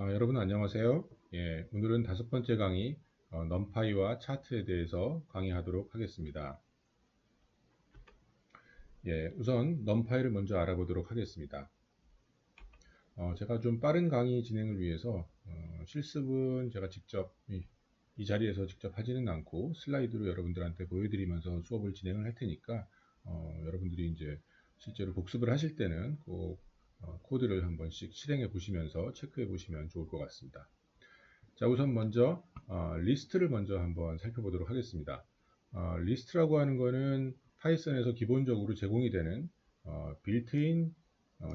여러분 안녕하세요. 예, 오늘은 다섯 번째 강의 넘파이와 차트에 대해서 강의하도록 하겠습니다. 예, 우선 넘파이를 먼저 알아보도록 하겠습니다. 제가 좀 빠른 강의 진행을 위해서 실습은 제가 직접 이 자리에서 직접 하지는 않고 슬라이드로 여러분들한테 보여드리면서 수업을 진행을 할 테니까 여러분들이 이제 실제로 복습을 하실 때는 꼭 코드를 한 번씩 실행해 보시면서 체크해 보시면 좋을 것 같습니다. 자, 우선 먼저 리스트를 먼저 한번 살펴보도록 하겠습니다. 리스트라고 하는 거는 파이썬에서 기본적으로 제공이 되는 빌트인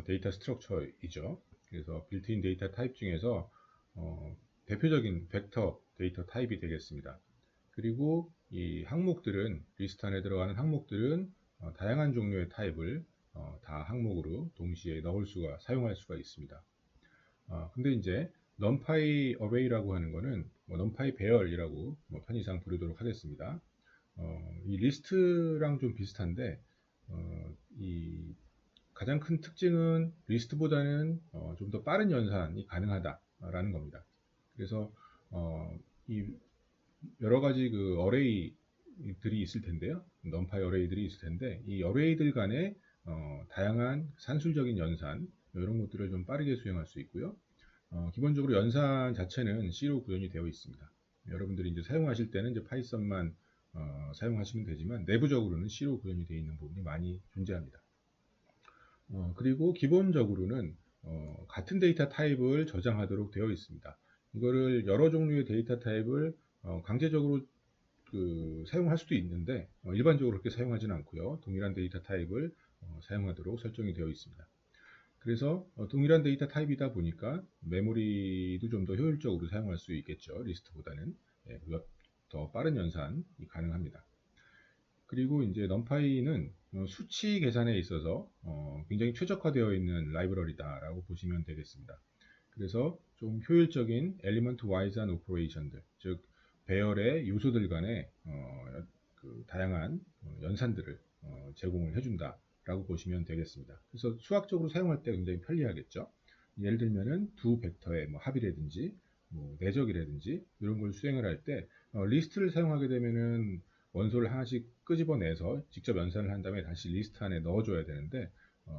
데이터 스트럭처이죠. 그래서 빌트인 데이터 타입 중에서 대표적인 벡터 데이터 타입이 되겠습니다. 그리고 이 항목들은 리스트 안에 들어가는 항목들은 다양한 종류의 타입을 다 항목으로 동시에 사용할 수가 있습니다. 근데 이제 numpy array라고 하는 거는 numpy 배열이라고 편의상 부르도록 하겠습니다. 이 리스트랑 좀 비슷한데 이 가장 큰 특징은 리스트보다는 좀 더 빠른 연산이 가능하다라는 겁니다. 그래서 이 여러 가지 그 어레이들이 있을 텐데요. numpy 어레이들이 있을 텐데 이 어레이들 간의 다양한 산술적인 연산 이런 것들을 좀 빠르게 수행할 수 있고요. 기본적으로 연산 자체는 C로 구현이 되어 있습니다. 여러분들이 이제 사용하실 때는 이제 파이썬만 사용하시면 되지만 내부적으로는 C로 구현이 되어 있는 부분이 많이 존재합니다. 그리고 기본적으로는 같은 데이터 타입을 저장하도록 되어 있습니다. 이거를 여러 종류의 데이터 타입을 강제적으로 사용할 수도 있는데 일반적으로 그렇게 사용하지는 않고요. 동일한 데이터 타입을 사용하도록 설정이 되어 있습니다. 그래서 동일한 데이터 타입이다 보니까 메모리도 좀 더 효율적으로 사용할 수 있겠죠. 리스트보다는. 예, 더 빠른 연산이 가능합니다. 그리고 이제 numpy는 수치 계산에 있어서 굉장히 최적화되어 있는 라이브러리다라고 보시면 되겠습니다. 그래서 좀 효율적인 element wise한 operation들, 즉 배열의 요소들 간의 다양한 연산들을 제공을 해준다. 라고 보시면 되겠습니다. 그래서 수학적으로 사용할 때 굉장히 편리하겠죠. 예를 들면은 두 벡터의 합이라든지 내적이라든지 이런 걸 수행을 할 때 리스트를 사용하게 되면은 원소를 하나씩 끄집어내서 직접 연산을 한 다음에 다시 리스트 안에 넣어줘야 되는데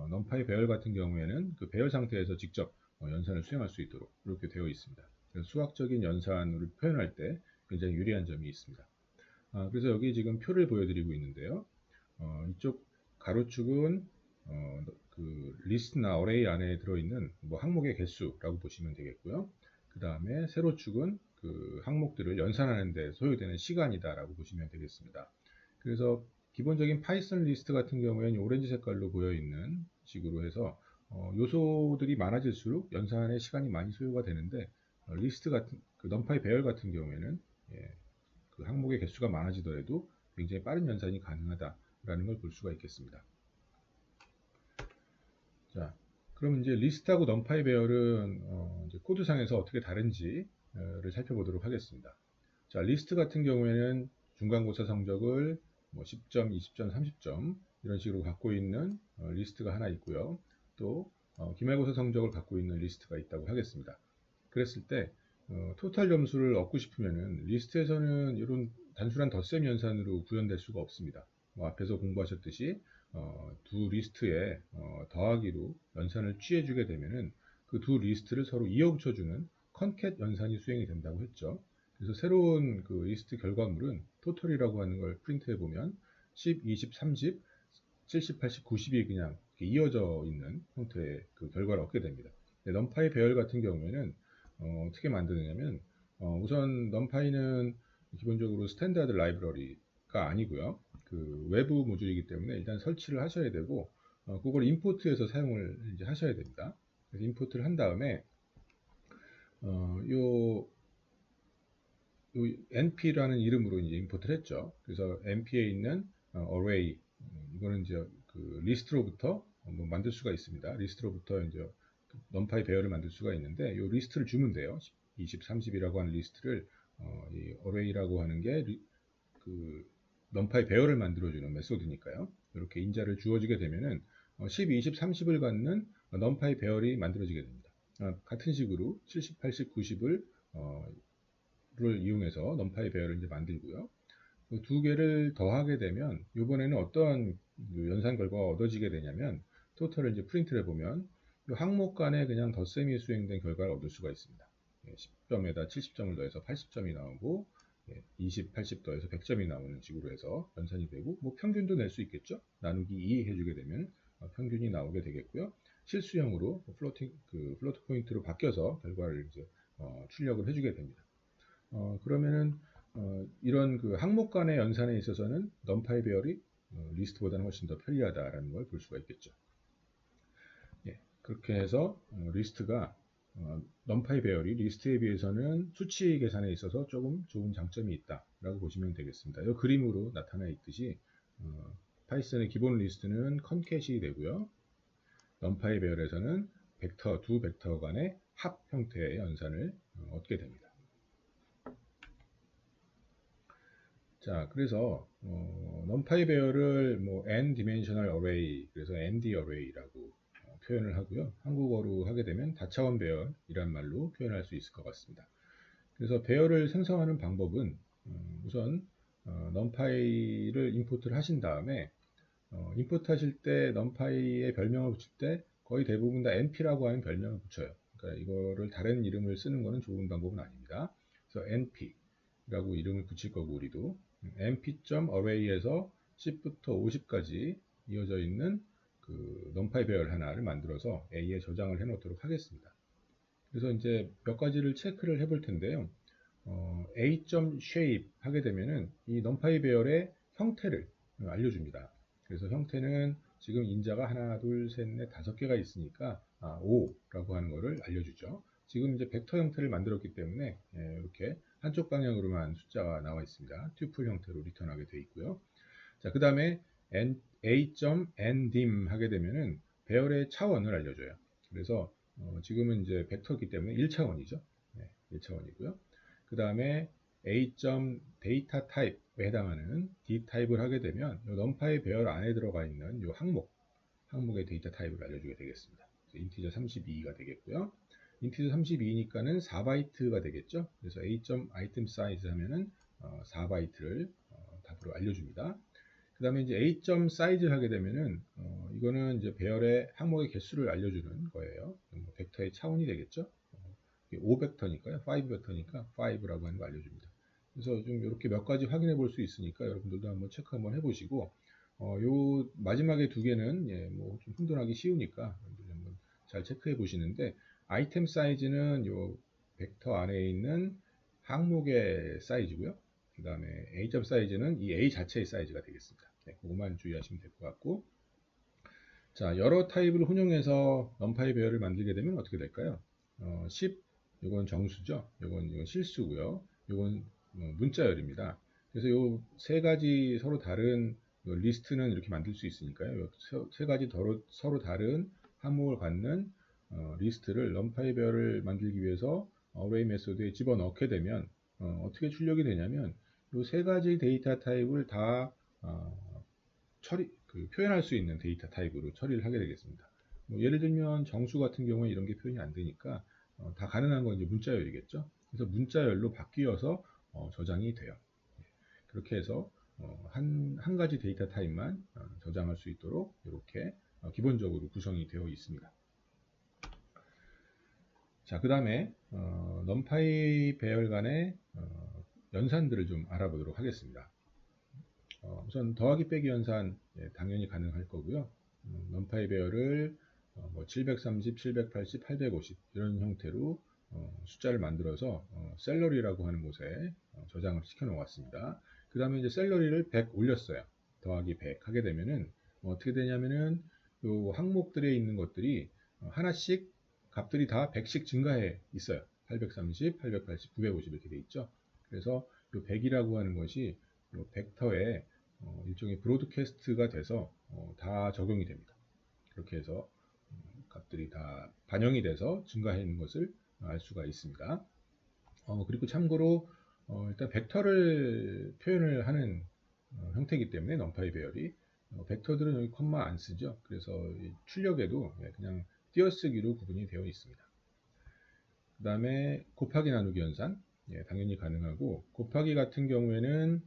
numpy 배열 같은 경우에는 그 배열 상태에서 직접 연산을 수행할 수 있도록 이렇게 되어 있습니다. 그래서 수학적인 연산을 표현할 때 굉장히 유리한 점이 있습니다. 그래서 여기 지금 표를 보여드리고 있는데요. 이쪽 가로축은 그 리스트나 어레이 안에 들어있는 항목의 개수라고 보시면 되겠고요. 그 다음에 세로축은 그 항목들을 연산하는 데 소요되는 시간이다라고 보시면 되겠습니다. 그래서 기본적인 파이썬 리스트 같은 경우에는 오렌지 색깔로 보여 있는 식으로 해서 요소들이 많아질수록 연산의 시간이 많이 소요가 되는데 리스트 같은 그 numpy 배열 같은 경우에는 그 항목의 개수가 많아지더라도 굉장히 빠른 연산이 가능하다라는 걸 볼 수가 있겠습니다. 자, 그럼 이제 리스트하고 numpy 배열은 이제 코드상에서 어떻게 다른지를 살펴보도록 하겠습니다. 자, 리스트 같은 경우에는 중간고사 성적을 10점, 20점, 30점 이런 식으로 갖고 있는 리스트가 하나 있고요. 또 기말고사 성적을 갖고 있는 리스트가 있다고 하겠습니다. 그랬을 때 토탈 점수를 얻고 싶으면은 리스트에서는 이런 단순한 덧셈 연산으로 구현될 수가 없습니다. 앞에서 공부하셨듯이 두 리스트에 더하기로 연산을 취해주게 되면은 그 두 리스트를 서로 이어붙여주는 컨캣 연산이 수행이 된다고 했죠. 그래서 새로운 그 리스트 결과물은 토탈이라고 하는 걸 프린트해 보면 10, 20, 30, 70, 80, 90이 그냥 이어져 있는 형태의 그 결과를 얻게 됩니다. numpy 배열 같은 경우에는 어떻게 만드느냐면 우선 numpy는 기본적으로 스탠다드 라이브러리가 아니고요. 그 외부 모듈이기 때문에 일단 설치를 하셔야 되고 그걸 임포트해서 사용을 이제 하셔야 됩니다. 그래서 임포트를 한 다음에 요 np라는 이름으로 이제 임포트를 했죠. 그래서 np에 있는 array 이거는 이제 그 리스트로부터 만들 수가 있습니다. 리스트로부터 이제 numpy 배열을 만들 수가 있는데 이 리스트를 주면 돼요. 20, 30이라고 하는 리스트를 이 array라고 하는 게 그 numpy 배열을 만들어주는 메소드니까요. 이렇게 인자를 주어지게 되면은 10, 20, 30을 갖는 numpy 배열이 만들어지게 됩니다. 같은 식으로 70, 80, 90을 를 이용해서 넘파이 배열을 이제 만들고요. 그 두 개를 더하게 되면 이번에는 어떤 그 연산 결과가 얻어지게 되냐면 토탈을 이제 프린트를 해보면 이 항목 간에 그냥 덧셈이 수행된 결과를 얻을 수가 있습니다. 10점에다 70점을 더해서 80점이 나오고 20, 80 더해서 100점이 나오는 식으로 해서 연산이 되고 뭐 평균도 낼 수 있겠죠. 나누기 2 해주게 되면 평균이 나오게 되겠고요. 실수형으로 플로트 포인트로 바뀌어서 결과를 이제 출력을 해주게 됩니다. 그러면은 이런 그 항목 간의 연산에 있어서는 넘파이 배열이 리스트보다는 훨씬 더 편리하다라는 걸 볼 수가 있겠죠. 예, 그렇게 해서 리스트가 넘파이 배열이 리스트에 비해서는 수치 계산에 있어서 조금 좋은 장점이 있다라고 보시면 되겠습니다. 이 그림으로 나타나 있듯이 파이썬의 기본 리스트는 컨캣이 되고요. 넘파이 배열에서는 두 벡터 간의 합 형태의 연산을 얻게 됩니다. 자, 그래서 넘파이 배열을 뭐 n dimensional array, 그래서 ND array라고 표현을 하고요. 한국어로 하게 되면 다차원 배열이란 말로 표현할 수 있을 것 같습니다. 그래서 배열을 생성하는 방법은 우선 넘파이를 인풋을 하신 다음에 인풋 하실 때 넘파이의 별명을 붙일 때 거의 대부분 다 np라고 하는 별명을 붙여요. 그러니까 이거를 다른 이름을 쓰는 것은 좋은 방법은 아닙니다. 그래서 np라고 이름을 붙일 거고 우리도 np.array에서 10부터 50까지 이어져 있는 그 넘파이 배열 하나를 만들어서 A에 저장을 해 놓도록 하겠습니다. 그래서 이제 몇 가지를 체크를 해볼 텐데요. A.shape 하게 되면은 이 넘파이 배열의 형태를 알려줍니다. 그래서 형태는 지금 인자가 하나, 둘, 셋, 넷, 다섯 개가 있으니까 5라고 하는 것을 알려주죠. 지금 이제 벡터 형태를 만들었기 때문에 이렇게 한쪽 방향으로만 숫자가 나와 있습니다. 튜플 형태로 리턴하게 되어 있고요. 자, 그 다음에 a.ndim 하게 되면은 배열의 차원을 알려줘요. 그래서 지금은 이제 벡터이기 때문에 1차원이죠. 1차원이고요. 그 다음에 a.datatype에 해당하는 d타입을 하게 되면 넘파이 배열 안에 들어가 있는 이 항목의 데이터 타입을 알려주게 되겠습니다. 인티저 32가 되겠고요. 인티저 32니까는 4바이트가 되겠죠. 그래서 a.itemsize 하면은 4바이트를 답으로 알려줍니다. 그 다음에 이제 a.size 하게 되면은 이거는 이제 배열의 항목의 개수를 알려주는 거예요. 벡터의 차원이 되겠죠. 5벡터니까요. 5벡터니까 5라고 하는 거 알려줍니다. 그래서 좀 이렇게 몇 가지 확인해 볼 수 있으니까 여러분들도 한번 체크 한번 해보시고 요 마지막에 두 개는 뭐 좀 혼돈하기 쉬우니까 한번 잘 체크해 보시는데 아이템 사이즈는 요 벡터 안에 있는 항목의 사이즈고요. 그 다음에 A.점 사이즈는 이 A 자체의 사이즈가 되겠습니다. 그것만 주의하시면 될 것 같고 자 여러 타입을 혼용해서 넘파이 배열을 만들게 되면 어떻게 될까요? 10 이건 정수죠. 이건 실수고요. 이건 문자열입니다. 그래서 이 세 가지 서로 다른 리스트는 이렇게 만들 수 있으니까요. 세 가지 서로 다른 항목을 갖는 리스트를 넘파이 배열을 만들기 위해서 어레이 메소드에 집어넣게 되면 어떻게 출력이 되냐면 이 세 가지 데이터 타입을 다 표현할 수 있는 데이터 타입으로 처리를 하게 되겠습니다. 뭐 예를 들면 정수 같은 경우에 이런 게 표현이 안 되니까 다 가능한 건 이제 문자열이겠죠. 그래서 문자열로 바뀌어서 저장이 돼요. 그렇게 해서 한 가지 데이터 타입만 저장할 수 있도록 이렇게 기본적으로 구성이 되어 있습니다. 자, 그 다음에 넘파이 배열 간의 연산들을 좀 알아보도록 하겠습니다. 우선 더하기 빼기 연산 당연히 가능할 거고요. 넘파이 배열을 뭐 730, 780, 850 이런 형태로 숫자를 만들어서 셀러리라고 하는 곳에 저장을 시켜 놓았습니다. 그 다음에 이제 셀러리를 100 올렸어요. 더하기 100 하게 되면은 어떻게 되냐면은 요 항목들에 있는 것들이 하나씩 값들이 다 100씩 증가해 있어요. 830, 880, 950 이렇게 돼 있죠. 그래서 요 100이라고 하는 것이 요 벡터에 일종의 브로드캐스트가 돼서 다 적용이 됩니다. 그렇게 해서 값들이 다 반영이 돼서 증가해 있는 것을 알 수가 있습니다. 그리고 참고로 일단 벡터를 표현을 하는 형태이기 때문에 넘파이 배열이 벡터들은 여기 콤마 안 쓰죠. 그래서 출력에도 그냥 띄어쓰기로 구분이 되어 있습니다. 그 다음에 곱하기 나누기 연산, 예, 당연히 가능하고, 곱하기 같은 경우에는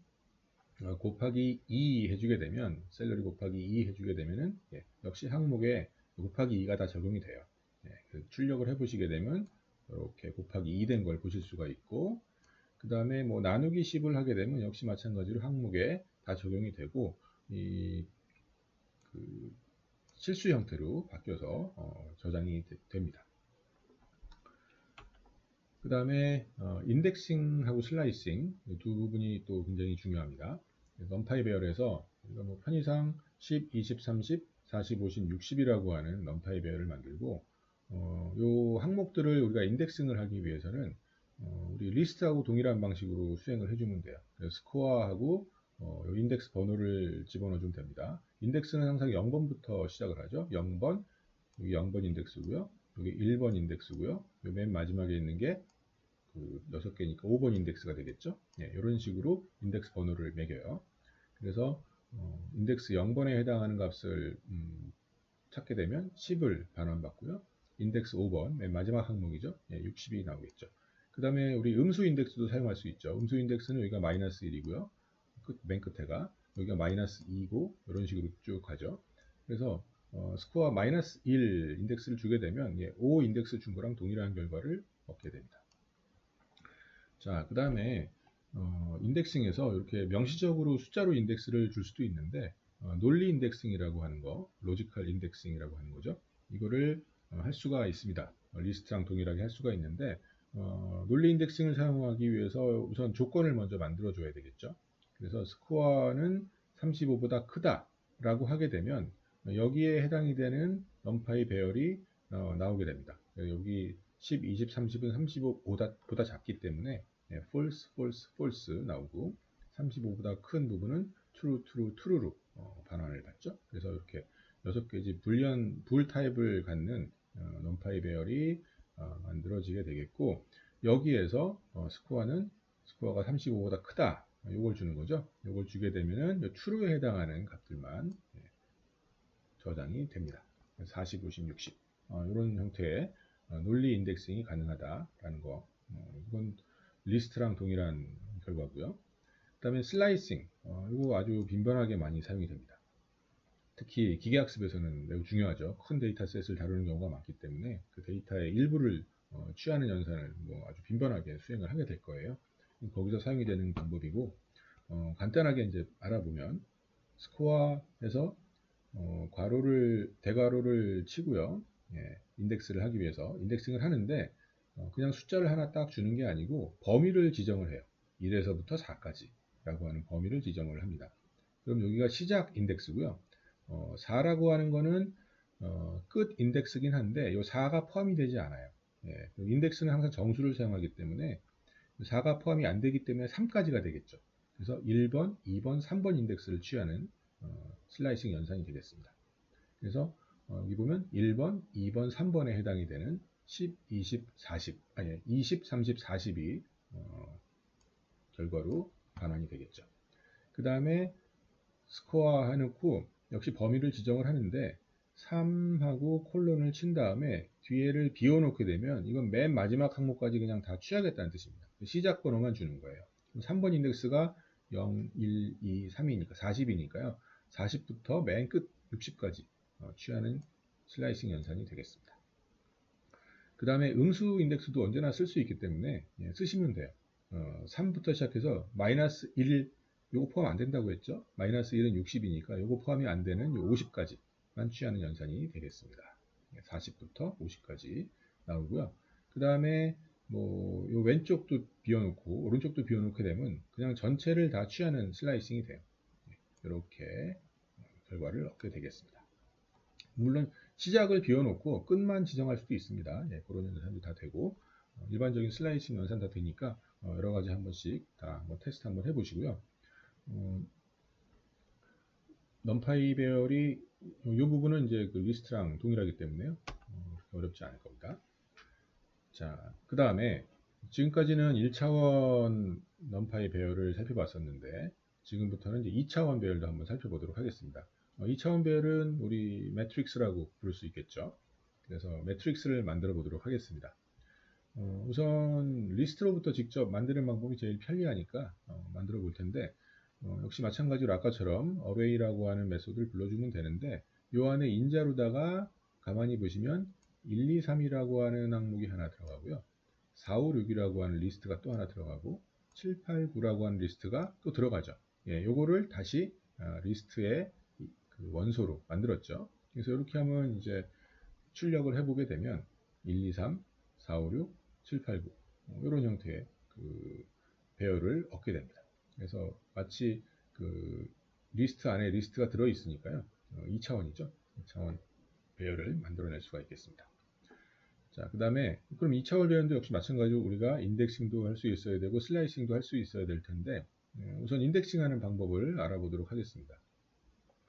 곱하기 2 해주게 되면, 샐러리 곱하기 2 해주게 되면은, 예, 역시 항목에 곱하기 2가 다 적용이 돼요. 예, 출력을 해보시게 되면 이렇게 곱하기 2 된 걸 보실 수가 있고, 그 다음에 뭐 나누기 10을 하게 되면 역시 마찬가지로 항목에 다 적용이 되고, 이 그 실수 형태로 바뀌어서 저장이 됩니다. 그 다음에 인덱싱하고 슬라이싱 이 두 부분이 또 굉장히 중요합니다. 넘파이 배열에서 뭐 편의상 10, 20, 30, 40, 50, 60이라고 하는 넘파이 배열을 만들고, 요 항목들을 우리가 인덱싱을 하기 위해서는 우리 리스트하고 동일한 방식으로 수행을 해주면 돼요. 그래서 스코어하고 요 인덱스 번호를 집어넣어주면 됩니다. 인덱스는 항상 0번부터 시작을 하죠. 0번, 여기 0번 인덱스고요. 여기 1번 인덱스고요. 맨 마지막에 있는 게 그 6개니까 5번 인덱스가 되겠죠. 예, 이런 식으로 인덱스 번호를 매겨요. 그래서 인덱스 0번에 해당하는 값을 찾게 되면 10을 반환받고요. 인덱스 5번, 맨 마지막 항목이죠. 예, 60이 나오겠죠. 그 다음에 우리 음수 인덱스도 사용할 수 있죠. 음수 인덱스는 여기가 마이너스 1이고요. 맨 끝에가 여기가 마이너스 2고 이런 식으로 쭉 가죠. 그래서 스코어 마이너스 1 인덱스를 주게 되면 5 인덱스 준 거랑 동일한 결과를 얻게 됩니다. 자, 그 다음에 인덱싱에서 이렇게 명시적으로 숫자로 인덱스를 줄 수도 있는데 논리 인덱싱이라고 하는 거, 로지컬 인덱싱이라고 하는 거죠. 이거를 할 수가 있습니다. 리스트랑 동일하게 할 수가 있는데 논리 인덱싱을 사용하기 위해서 우선 조건을 먼저 만들어 줘야 되겠죠. 그래서 스코어는 35보다 크다 라고 하게 되면 여기에 해당이 되는 넘파이 배열이 나오게 됩니다. 여기 10, 20, 30은 35보다 작기 때문에 false, false, false 나오고 35보다 큰 부분은 true, true, true로 반환을 받죠. 그래서 이렇게 6개의 불 타입을 갖는 넘파이 배열이 만들어지게 되겠고, 여기에서 스코어가 35보다 크다 요걸 주는 거죠. 요걸 주게 되면은 true에 해당하는 값들만 저장이 됩니다. 40, 50, 60 이런 형태의 논리 인덱싱이 가능하다라는 거, 이건 리스트랑 동일한 결과고요. 그 다음에 슬라이싱, 이거 아주 빈번하게 많이 사용이 됩니다. 특히 기계학습에서는 매우 중요하죠. 큰 데이터셋을 다루는 경우가 많기 때문에 그 데이터의 일부를 취하는 연산을 아주 빈번하게 수행을 하게 될 거예요. 거기서 사용이 되는 방법이고, 간단하게 이제 알아보면 스코어에서 대괄호를 치고요. 예, 인덱스를 하기 위해서 인덱싱을 하는데 그냥 숫자를 하나 딱 주는 게 아니고 범위를 지정을 해요. 1에서부터 4까지 라고 하는 범위를 지정을 합니다. 그럼 여기가 시작 인덱스고요. 4라고 하는 거는 끝 인덱스긴 한데 이 4가 포함이 되지 않아요. 예, 인덱스는 항상 정수를 사용하기 때문에 4가 포함이 안 되기 때문에 3까지가 되겠죠. 그래서 1번, 2번, 3번 인덱스를 취하는 슬라이싱 연산이 되겠습니다. 그래서 여기 보면 1번, 2번, 3번에 해당이 되는 10, 20, 40, 30, 40이 결과로 반환이 되겠죠. 그 다음에 스코어 해놓고 역시 범위를 지정을 하는데 3하고 콜론을 친 다음에 뒤에를 비워놓게 되면 이건 맨 마지막 항목까지 그냥 다 취하겠다는 뜻입니다. 시작 번호만 주는 거예요. 3번 인덱스가 0, 1, 2, 3이니까 40이니까요. 40부터 맨 끝 60까지 취하는 슬라이싱 연산이 되겠습니다. 그 다음에 음수 인덱스도 언제나 쓸 수 있기 때문에 쓰시면 돼요. 3부터 시작해서 마이너스 1, 요거 포함 안 된다고 했죠. 마이너스 1은 60이니까 요거 포함이 안 되는 요 50까지만 취하는 연산이 되겠습니다. 40부터 50까지 나오고요. 그 다음에 요 왼쪽도 비워놓고 오른쪽도 비워놓게 되면 그냥 전체를 다 취하는 슬라이싱이 돼요. 이렇게 결과를 얻게 되겠습니다. 물론 시작을 비워놓고 끝만 지정할 수도 있습니다. 그런 연산도 다 되고 일반적인 슬라이싱 연산 다 되니까 여러 가지 한 번씩 다 한번 테스트 한번 해보시고요. 넘파이 배열이 이 부분은 이제 그 리스트랑 동일하기 때문에요. 어렵지 않을 겁니다. 자, 그 다음에 지금까지는 1차원 넘파이 배열을 살펴봤었는데 지금부터는 이제 2차원 배열도 한번 살펴보도록 하겠습니다. 2차원 배열은 우리 매트릭스라고 부를 수 있겠죠. 그래서 매트릭스를 만들어 보도록 하겠습니다. 우선 리스트로부터 직접 만드는 방법이 제일 편리하니까 만들어 볼 텐데 역시 마찬가지로 아까처럼 array라고 하는 메소드를 불러주면 되는데 요 안에 인자로다가 가만히 보시면 1, 2, 3이라고 하는 항목이 하나 들어가고요. 4, 5, 6이라고 하는 리스트가 또 하나 들어가고 7, 8, 9라고 하는 리스트가 또 들어가죠. 예, 요거를 다시 리스트의 그 원소로 만들었죠. 그래서 이렇게 하면 이제 출력을 해보게 되면 1, 2, 3, 4, 5, 6, 7, 8, 9 이런 형태의 그 배열을 얻게 됩니다. 그래서 마치 그 리스트 안에 리스트가 들어 있으니까요. 2차원이죠. 2차원 배열을 만들어낼 수가 있겠습니다. 자, 그 다음에 그럼 2차원 배열도 역시 마찬가지로 우리가 인덱싱도 할 수 있어야 되고 슬라이싱도 할 수 있어야 될 텐데 우선 인덱싱하는 방법을 알아보도록 하겠습니다.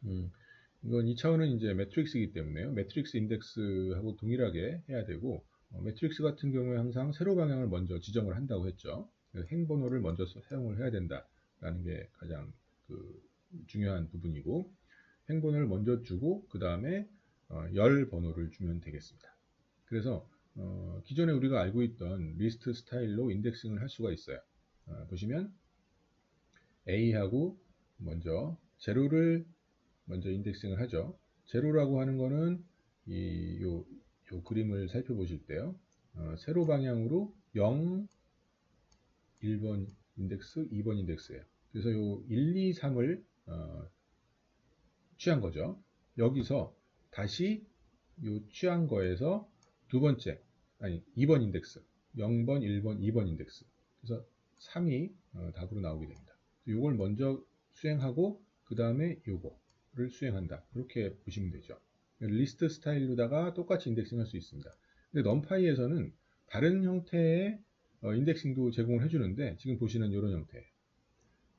이건 2차원은 이제 매트릭스이기 때문에요. 매트릭스 인덱스하고 동일하게 해야 되고 매트릭스 같은 경우에 항상 세로 방향을 먼저 지정을 한다고 했죠. 행번호를 먼저 사용을 해야 된다라는 게 가장 그 중요한 부분이고 행번호를 먼저 주고 그 다음에 열 번호를 주면 되겠습니다. 그래서 기존에 우리가 알고 있던 리스트 스타일로 인덱싱을 할 수가 있어요. 보시면 A하고 먼저 제로를 먼저 인덱싱을 하죠. 제로라고 하는 거는 요 그림을 살펴보실 때요. 세로 방향으로 0, 1번 인덱스, 2번 인덱스예요. 그래서 요 1, 2, 3을 취한 거죠. 여기서 다시 요 취한 거에서 두 번째, 아니 2번 인덱스, 0번, 1번, 2번 인덱스. 그래서 3이 답으로 나오게 됩니다. 요걸 먼저 수행하고 그 다음에 요거를 수행한다. 그렇게 보시면 되죠. 리스트 스타일로다가 똑같이 인덱싱 할 수 있습니다. 근데 넘파이에서는 다른 형태의 인덱싱도 제공을 해주는데 지금 보시는 이런 형태.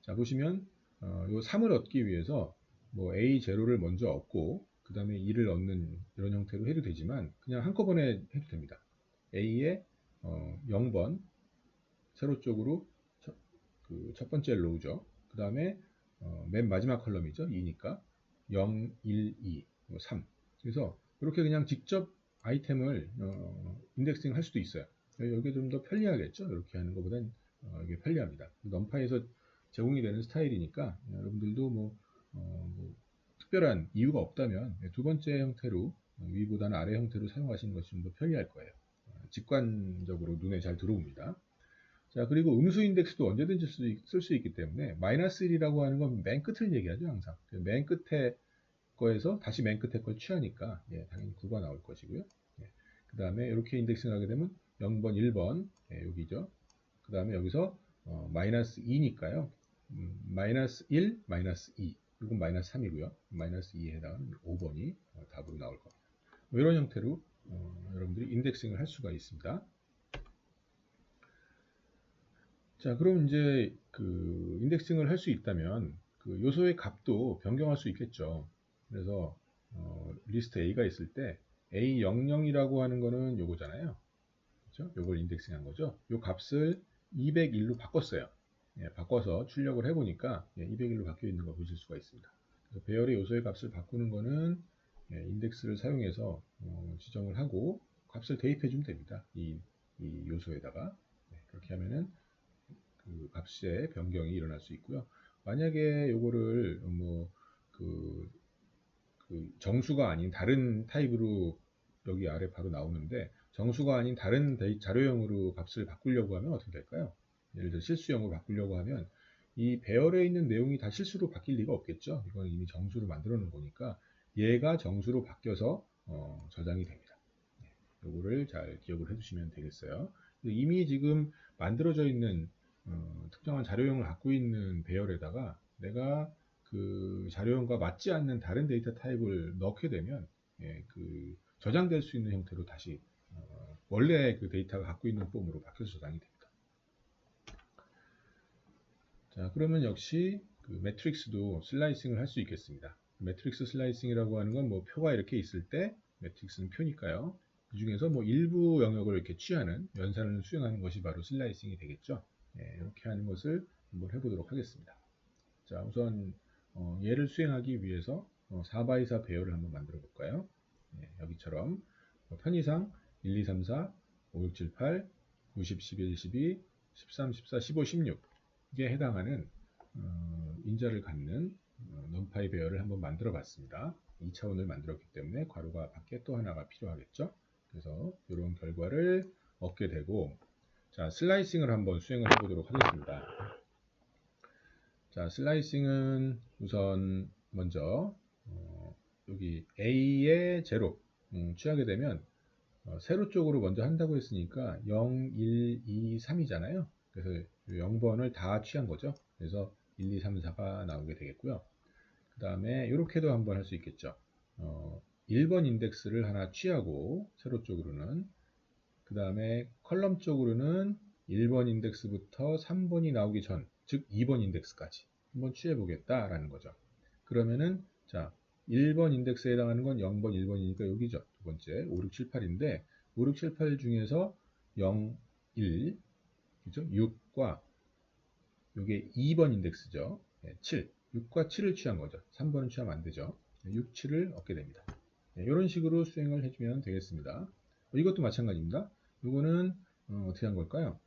자, 보시면 요 3을 얻기 위해서 뭐 A0를 먼저 얻고 그 다음에 2를 얻는 이런 형태로 해도 되지만 그냥 한꺼번에 해도 됩니다. A의 0번 세로 쪽으로 첫 번째 로우죠. 그 다음에 맨 마지막 컬럼이죠. 2니까 0, 1, 2, 3. 그래서 이렇게 그냥 직접 아이템을 인덱싱 할 수도 있어요. 이게 좀 더 편리하겠죠. 이렇게 하는 것보단 이게 편리합니다. 넘파에서 제공이 되는 스타일이니까 여러분들도 뭐 특별한 이유가 없다면 두 번째 형태로 위보다는 아래 형태로 사용하시는 것이 좀 더 편리할 거예요. 직관적으로 눈에 잘 들어옵니다. 자, 그리고 음수 인덱스도 언제든지 쓸 수 있기 때문에 마이너스 1이라고 하는 건 맨 끝을 얘기하죠, 항상. 맨 끝에 거에서 다시 맨 끝에 걸 취하니까 당연히 9가 나올 것이고요. 그 다음에 이렇게 인덱싱을 하게 되면 0번, 1번 여기죠. 그 다음에 여기서 마이너스 2니까요. 마이너스 1, 마이너스 2 이건 마이너스 3이고요. 마이너스 2에 해당하는 5번이 답으로 나올 겁니다. 뭐 이런 형태로 여러분들이 인덱싱을 할 수가 있습니다. 자, 그럼 이제 그 인덱싱을 할 수 있다면 그 요소의 값도 변경할 수 있겠죠. 그래서 리스트 A가 있을 때 A00이라고 하는 거는 요거잖아요. 그렇죠? 요걸 인덱싱한 거죠. 요 값을 201로 바꿨어요. 바꿔서 출력을 해보니까 201로 바뀌어 있는 거 보실 수가 있습니다. 그래서 배열의 요소의 값을 바꾸는 거는 인덱스를 사용해서 지정을 하고 값을 대입해 주면 됩니다. 이 요소에다가 그렇게 하면은 그 값의 변경이 일어날 수 있고요. 만약에 요거를 그 정수가 아닌 다른 타입으로 여기 아래 바로 나오는데 정수가 아닌 다른 자료형으로 값을 바꾸려고 하면 어떻게 될까요? 예를 들어 실수형으로 바꾸려고 하면 이 배열에 있는 내용이 다 실수로 바뀔 리가 없겠죠. 이건 이미 정수로 만들어 놓은 거니까 얘가 정수로 바뀌어서 저장이 됩니다. 요거를 잘 기억을 해주시면 되겠어요. 이미 지금 만들어져 있는 특정한 자료형을 갖고 있는 배열에다가 내가 그 자료형과 맞지 않는 다른 데이터 타입을 넣게 되면 그 저장될 수 있는 형태로 다시 원래 그 데이터가 갖고 있는 폼으로 바뀌어서 저장이 됩니다. 자, 그러면 역시 그 매트릭스도 슬라이싱을 할 수 있겠습니다. 매트릭스 슬라이싱이라고 하는 건 뭐 표가 이렇게 있을 때 매트릭스는 표니까요. 그 중에서 뭐 일부 영역을 이렇게 취하는 연산을 수행하는 것이 바로 슬라이싱이 되겠죠. 이렇게 하는 것을 한번 해보도록 하겠습니다. 자, 우선 얘를 수행하기 위해서 4x4 배열을 한번 만들어 볼까요? 여기처럼 편의상 1, 2, 3, 4, 5, 6, 7, 8 90, 11, 12, 13, 14, 15, 16에 해당하는 인자를 갖는 numPy 배열을 한번 만들어 봤습니다. 2차원을 만들었기 때문에 괄호가 밖에 또 하나가 필요하겠죠. 그래서 이런 결과를 얻게 되고, 자, 슬라이싱을 한번 수행을 해보도록 하겠습니다. 자, 슬라이싱은 우선 먼저 여기 A의 제로 취하게 되면 세로 쪽으로 먼저 한다고 했으니까 0, 1, 2, 3이잖아요. 그래서 0번을 다 취한 거죠. 그래서 1, 2, 3, 4가 나오게 되겠고요. 그 다음에 이렇게도 한번 할 수 있겠죠. 1번 인덱스를 하나 취하고 세로 쪽으로는, 그 다음에 컬럼 쪽으로는 1번 인덱스부터 3번이 나오기 전, 즉 2번 인덱스까지 한번 취해 보겠다라는 거죠. 그러면은 자, 1번 인덱스에 해당하는 건 0번, 1번이니까 여기죠. 두 번째 5, 6, 7, 8인데 5, 6, 7, 8 중에서 0, 1, 그죠? 6과 이게 2번 인덱스죠. 7, 6과 7을 취한 거죠. 3번은 취하면 안 되죠. 6, 7을 얻게 됩니다. 이런 식으로 수행을 해주면 되겠습니다. 이것도 마찬가지입니다. 이거는 어떻게 한 걸까요?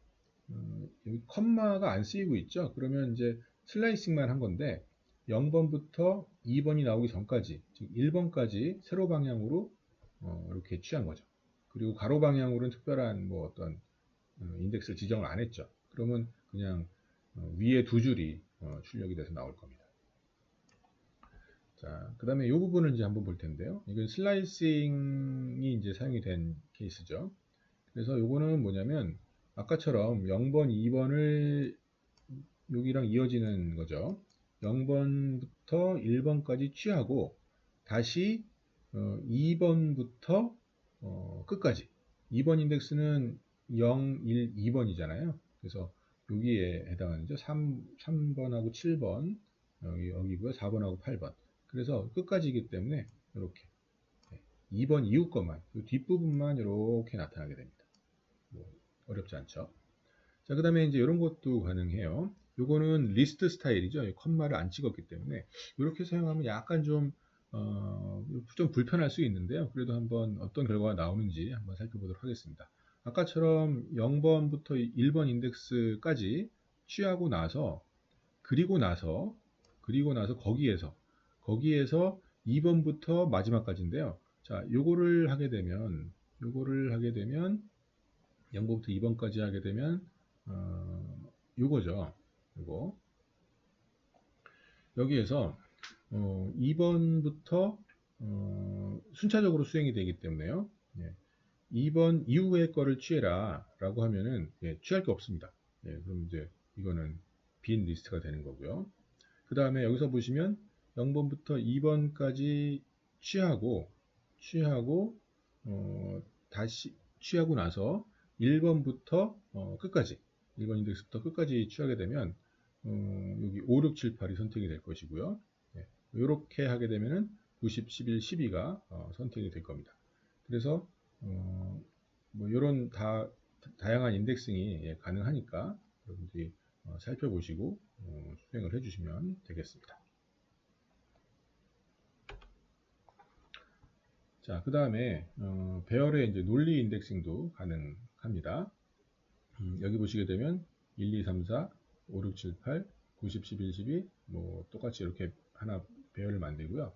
여기 컴마가 안 쓰이고 있죠. 그러면 이제 슬라이싱만 한 건데 0번부터 2번이 나오기 전까지, 즉 1번까지 세로 방향으로 이렇게 취한 거죠. 그리고 가로 방향으로는 특별한 뭐 어떤 인덱스를 지정을 안 했죠. 그러면 그냥 위에 두 줄이 출력이 돼서 나올 겁니다. 자, 그 다음에 이 부분을 이제 한번 볼 텐데요. 이건 슬라이싱이 이제 사용이 된 케이스죠. 그래서 요거는 뭐냐면 아까처럼 0번, 2번을 여기랑 이어지는 거죠. 0번부터 1번까지 취하고 다시 2번부터 끝까지. 2번 인덱스는 0, 1, 2번이잖아요. 그래서 여기에 해당하는 3번하고 7번 여기고요. 4번하고 8번. 그래서 끝까지이기 때문에 이렇게 2번 이후 것만, 이 뒷부분만 이렇게 나타나게 됩니다. 뭐 어렵지 않죠. 자, 그 다음에 이제 이런 것도 가능해요. 요거는 리스트 스타일이죠. 컴마를 안 찍었기 때문에 이렇게 사용하면 약간 좀 불편할 수 있는데요. 그래도 한번 어떤 결과가 나오는지 한번 살펴보도록 하겠습니다. 아까처럼 0번부터 1번 인덱스까지 취하고 나서 그리고 나서 거기에서 2번부터 마지막까지인데요. 자, 요거를 하게 되면 0번부터 2번까지 하게 되면 요거죠. 요거 여기에서 2번부터 순차적으로 수행이 되기 때문에요. 2번 이후의 거를 취해라 라고 하면은 취할 게 없습니다. 그럼 이제 이거는 빈 리스트가 되는 거고요. 그 다음에 여기서 보시면 0번부터 2번까지 취하고 다시 취하고 나서 1번부터 끝까지 1번 인덱스부터 끝까지 취하게 되면 여기 5, 6, 7, 8이 선택이 될 것이고요. 이렇게 하게 되면은 90, 11, 12가 선택이 될 겁니다. 그래서 뭐 이런 다양한 인덱싱이 가능하니까 여러분들이 살펴보시고 수행을 해주시면 되겠습니다. 자, 그 다음에 배열의 이제 논리 인덱싱도 가능합니다. 여기 보시게 되면 1, 2, 3, 4, 5, 6, 7, 8, 90, 11, 12, 뭐 똑같이 이렇게 하나 배열을 만들고요.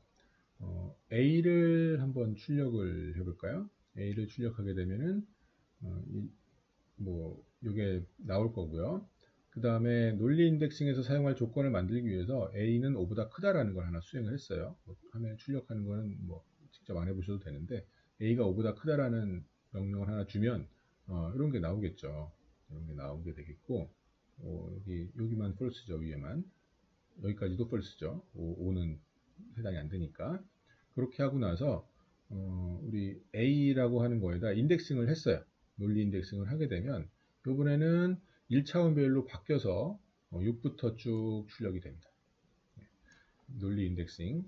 A를 한번 출력을 해볼까요? A를 출력하게 되면은 뭐 이게 나올 거고요. 그 다음에 논리 인덱싱에서 사용할 조건을 만들기 위해서 A는 5보다 크다라는 걸 하나 수행을 했어요. 화면에 출력하는 거는 뭐 직접 안 해보셔도 되는데 A가 5보다 크다라는 명령을 하나 주면 이런 게 나오겠죠. 이런 게 나오게 되겠고 여기만 false죠. 위에만 여기까지도 false죠. 5는 해당이 안 되니까 그렇게 하고 나서 우리 A라고 하는 거에다 인덱싱을 했어요. 논리 인덱싱을 하게 되면 이번에는 1차원 배열로 바뀌어서 6부터 쭉 출력이 됩니다. 논리 인덱싱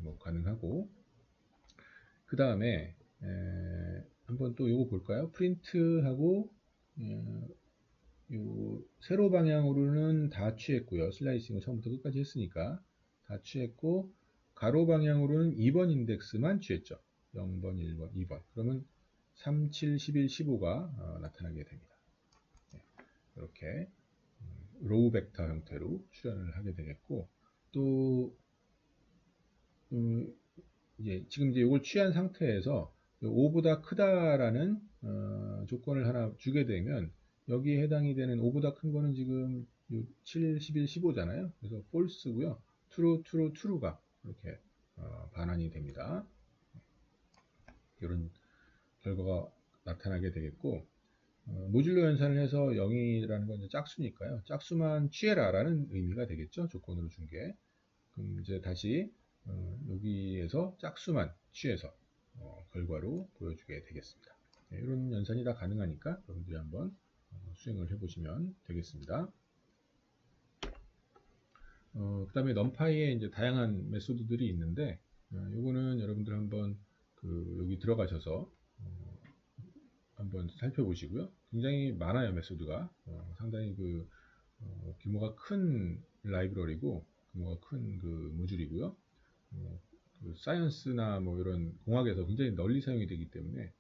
뭐 가능하고 그 다음에 한번 또 이거 볼까요? 프린트하고 요 세로 방향으로는 다 취했고요. 슬라이싱을 처음부터 끝까지 했으니까 다 취했고 가로 방향으로는 2번 인덱스만 취했죠. 0번, 1번, 2번. 그러면 3, 7, 11, 15가 나타나게 됩니다. 이렇게 로우 벡터 형태로 출현을 하게 되겠고, 또 이제 지금 이제 이걸 취한 상태에서 5보다 크다라는 조건을 하나 주게 되면, 여기에 해당이 되는 5보다 큰 거는 지금 7, 11, 15잖아요. 그래서 false고요. true, true, true가 이렇게 반환이 됩니다. 이런 결과가 나타나게 되겠고, 모듈로 연산을 해서 0이라는 건 이제 짝수니까요. 짝수만 취해라라는 의미가 되겠죠. 조건으로 준 게. 그럼 이제 다시 여기에서 짝수만 취해서 결과로 보여주게 되겠습니다. 네, 이런 연산이 다 가능하니까 여러분들이 한번 수행을 해보시면 되겠습니다. 그 다음에 넘파이에 이제 다양한 메소드들이 있는데, 요거는 여러분들 한번 여기 들어가셔서 한번 살펴보시고요. 굉장히 많아요, 메소드가. 상당히 규모가 큰 라이브러리고, 규모가 큰 모듈이고요. 사이언스나 뭐 이런 공학에서 굉장히 널리 사용이 되기 때문에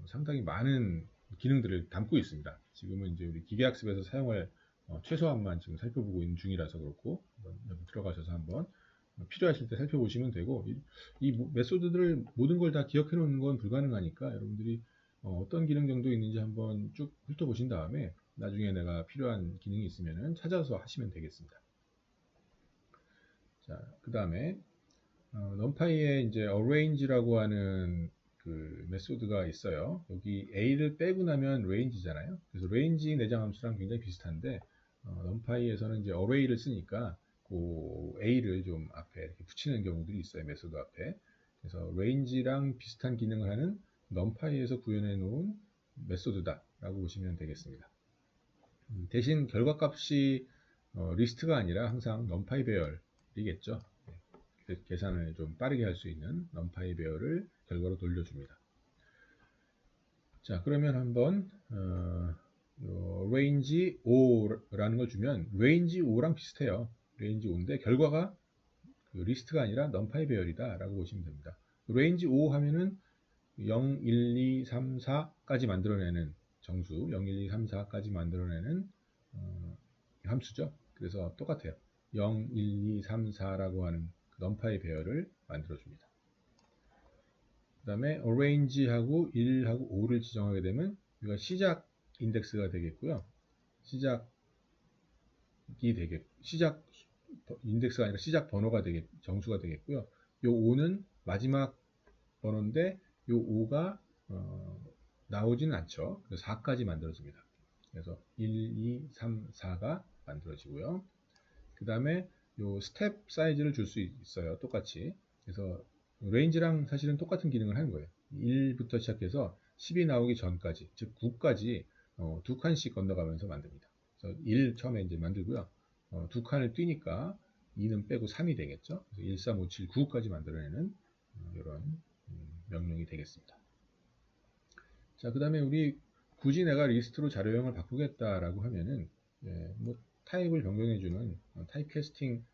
상당히 많은 기능들을 담고 있습니다. 지금은 이제 우리 기계학습에서 사용할 최소한만 지금 살펴보고 있는 중이라서 그렇고, 여기 들어가셔서 한번 필요하실 때 살펴보시면 되고, 이 메소드들을 모든 걸 다 기억해 놓는 건 불가능하니까 여러분들이 어떤 기능 정도 있는지 한번 쭉 훑어보신 다음에 나중에 내가 필요한 기능이 있으면 찾아서 하시면 되겠습니다. 자, 그 다음에 넘파이에 이제 arrange라고 하는 메소드가 있어요. 여기 a를 빼고 나면 range잖아요. 그래서 range 내장 함수랑 굉장히 비슷한데, 넘파이에서는 이제 array를 쓰니까 a를 좀 앞에 이렇게 붙이는 경우들이 있어요. 메소드 앞에. 그래서 range랑 비슷한 기능을 하는 넘파이에서 구현해 놓은 메소드다 라고 보시면 되겠습니다. 대신 결과값이 리스트가 아니라 항상 넘파이 배열이겠죠. 계산을 좀 빠르게 할 수 있는 넘파이 배열을 결과로 돌려줍니다. 자, 그러면 한번 range 5라는 걸 주면 range 5랑 비슷해요. range 5인데 결과가 리스트가 아니라 넘파이 배열이다 라고 보시면 됩니다. range 5 하면은 0, 1, 2, 3, 4까지 만들어내는 정수, 0, 1, 2, 3, 4까지 만들어내는 함수죠. 그래서 똑같아요. 0, 1, 2, 3, 4라고 하는 넘파이 배열을 만들어줍니다. 그 다음에 arrange하고 1하고 5를 지정하게 되면 여기가 시작 인덱스가 되겠고요. 시작 인덱스가 아니라 시작 번호가 정수가 되겠고요. 요 5는 마지막 번호인데 요 5가 나오지는 않죠. 그래서 4까지 만들어집니다. 그래서 1, 2, 3, 4가 만들어지고요. 그 다음에 요 스텝 사이즈를 줄 수 있어요. 똑같이. 그래서 레인지랑 사실은 똑같은 기능을 하는 거예요. 1부터 시작해서 10이 나오기 전까지, 즉 9까지 두 칸씩 건너가면서 만듭니다. 그래서 1 처음에 이제 만들고요. 두 칸을 뛰니까 2는 빼고 3이 되겠죠. 그래서 1, 3, 5, 7, 9까지 만들어내는 이런 명령이 되겠습니다. 자, 그 다음에 우리 굳이 내가 리스트로 자료형을 바꾸겠다라고 하면은 뭐 타입을 변경해주는 타입 캐스팅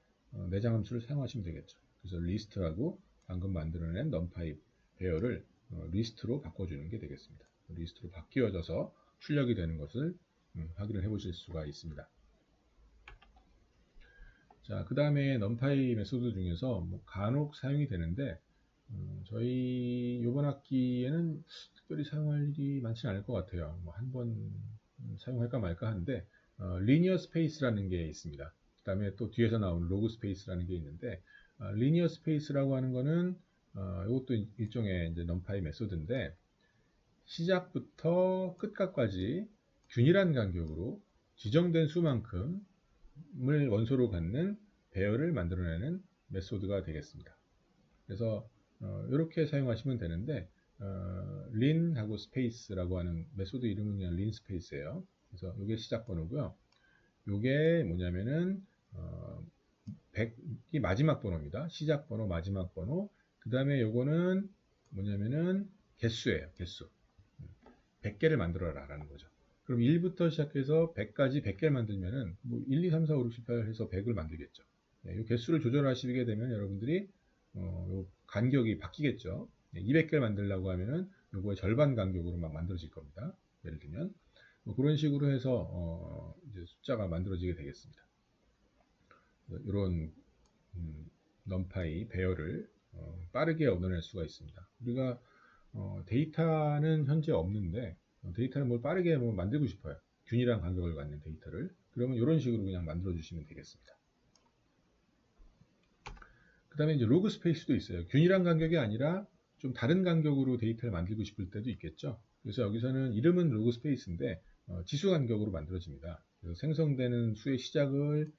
내장 함수를 사용하시면 되겠죠. 그래서 리스트하고 방금 만들어낸 넘파이 배열을 리스트로 바꿔주는 게 되겠습니다. 리스트로 바뀌어져서 출력이 되는 것을 확인을 해보실 수가 있습니다. 자, 그 다음에 넘파이 메소드 중에서 뭐 간혹 사용이 되는데 저희 이번 학기에는 특별히 사용할 일이 많지는 않을 것 같아요. 뭐 한 번 사용할까 말까 하는데 리니어 스페이스라는 게 있습니다. 그 다음에 또 뒤에서 나오는 로그 스페이스라는 게 있는데 리니어 스페이스라고 하는 거는 이것도 일종의 이제 넘파이 메소드인데 시작부터 끝까지 균일한 간격으로 지정된 수만큼을 원소로 갖는 배열을 만들어내는 메소드가 되겠습니다. 그래서 이렇게 사용하시면 되는데 lin하고 스페이스라고 하는 메소드 이름은 그냥 lin 스페이스예요. 그래서 이게 시작 번호고요. 이게 뭐냐면은 100이 마지막 번호입니다. 시작 번호, 마지막 번호. 그 다음에 요거는 뭐냐면은 개수예요. 개수. 100개를 만들어라 라는 거죠. 그럼 1부터 시작해서 100까지 100개를 만들면은 뭐 1, 2, 3, 4, 5, 6, 7, 8 해서 100을 만들겠죠. 이 개수를 조절하시게 되면 여러분들이 요 간격이 바뀌겠죠. 200개를 만들려고 하면은 요거의 절반 간격으로 막 만들어질 겁니다. 예를 들면 뭐 그런 식으로 해서 이제 숫자가 만들어지게 되겠습니다. 이런 넘파이 배열을 빠르게 얻어낼 수가 있습니다. 우리가 데이터는 현재 없는데 데이터를 뭘 빠르게 뭐 만들고 싶어요. 균일한 간격을 갖는 데이터를. 그러면 이런 식으로 그냥 만들어 주시면 되겠습니다. 그 다음에 이제 로그 스페이스도 있어요. 균일한 간격이 아니라 좀 다른 간격으로 데이터를 만들고 싶을 때도 있겠죠. 그래서 여기서는 이름은 로그 스페이스인데 지수 간격으로 만들어집니다. 그래서 생성되는 수의 시작을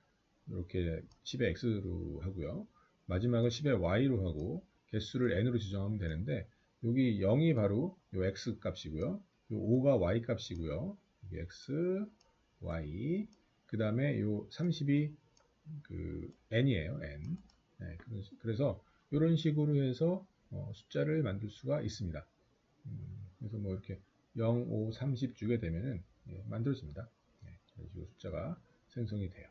이렇게 10의 x로 하고요. 마지막을 10의 y로 하고 개수를 n으로 지정하면 되는데 여기 0이 바로 요 x 값이고요. 요 5가 y 값이고요. 여기 x, y 그 다음에 요 30이 그 n이에요. n. 네, 그래서 이런 식으로 해서 숫자를 만들 수가 있습니다. 그래서 뭐 이렇게 0, 5, 30 주게 되면은 만들어집니다. 네, 이런 식으로 숫자가 생성이 돼요.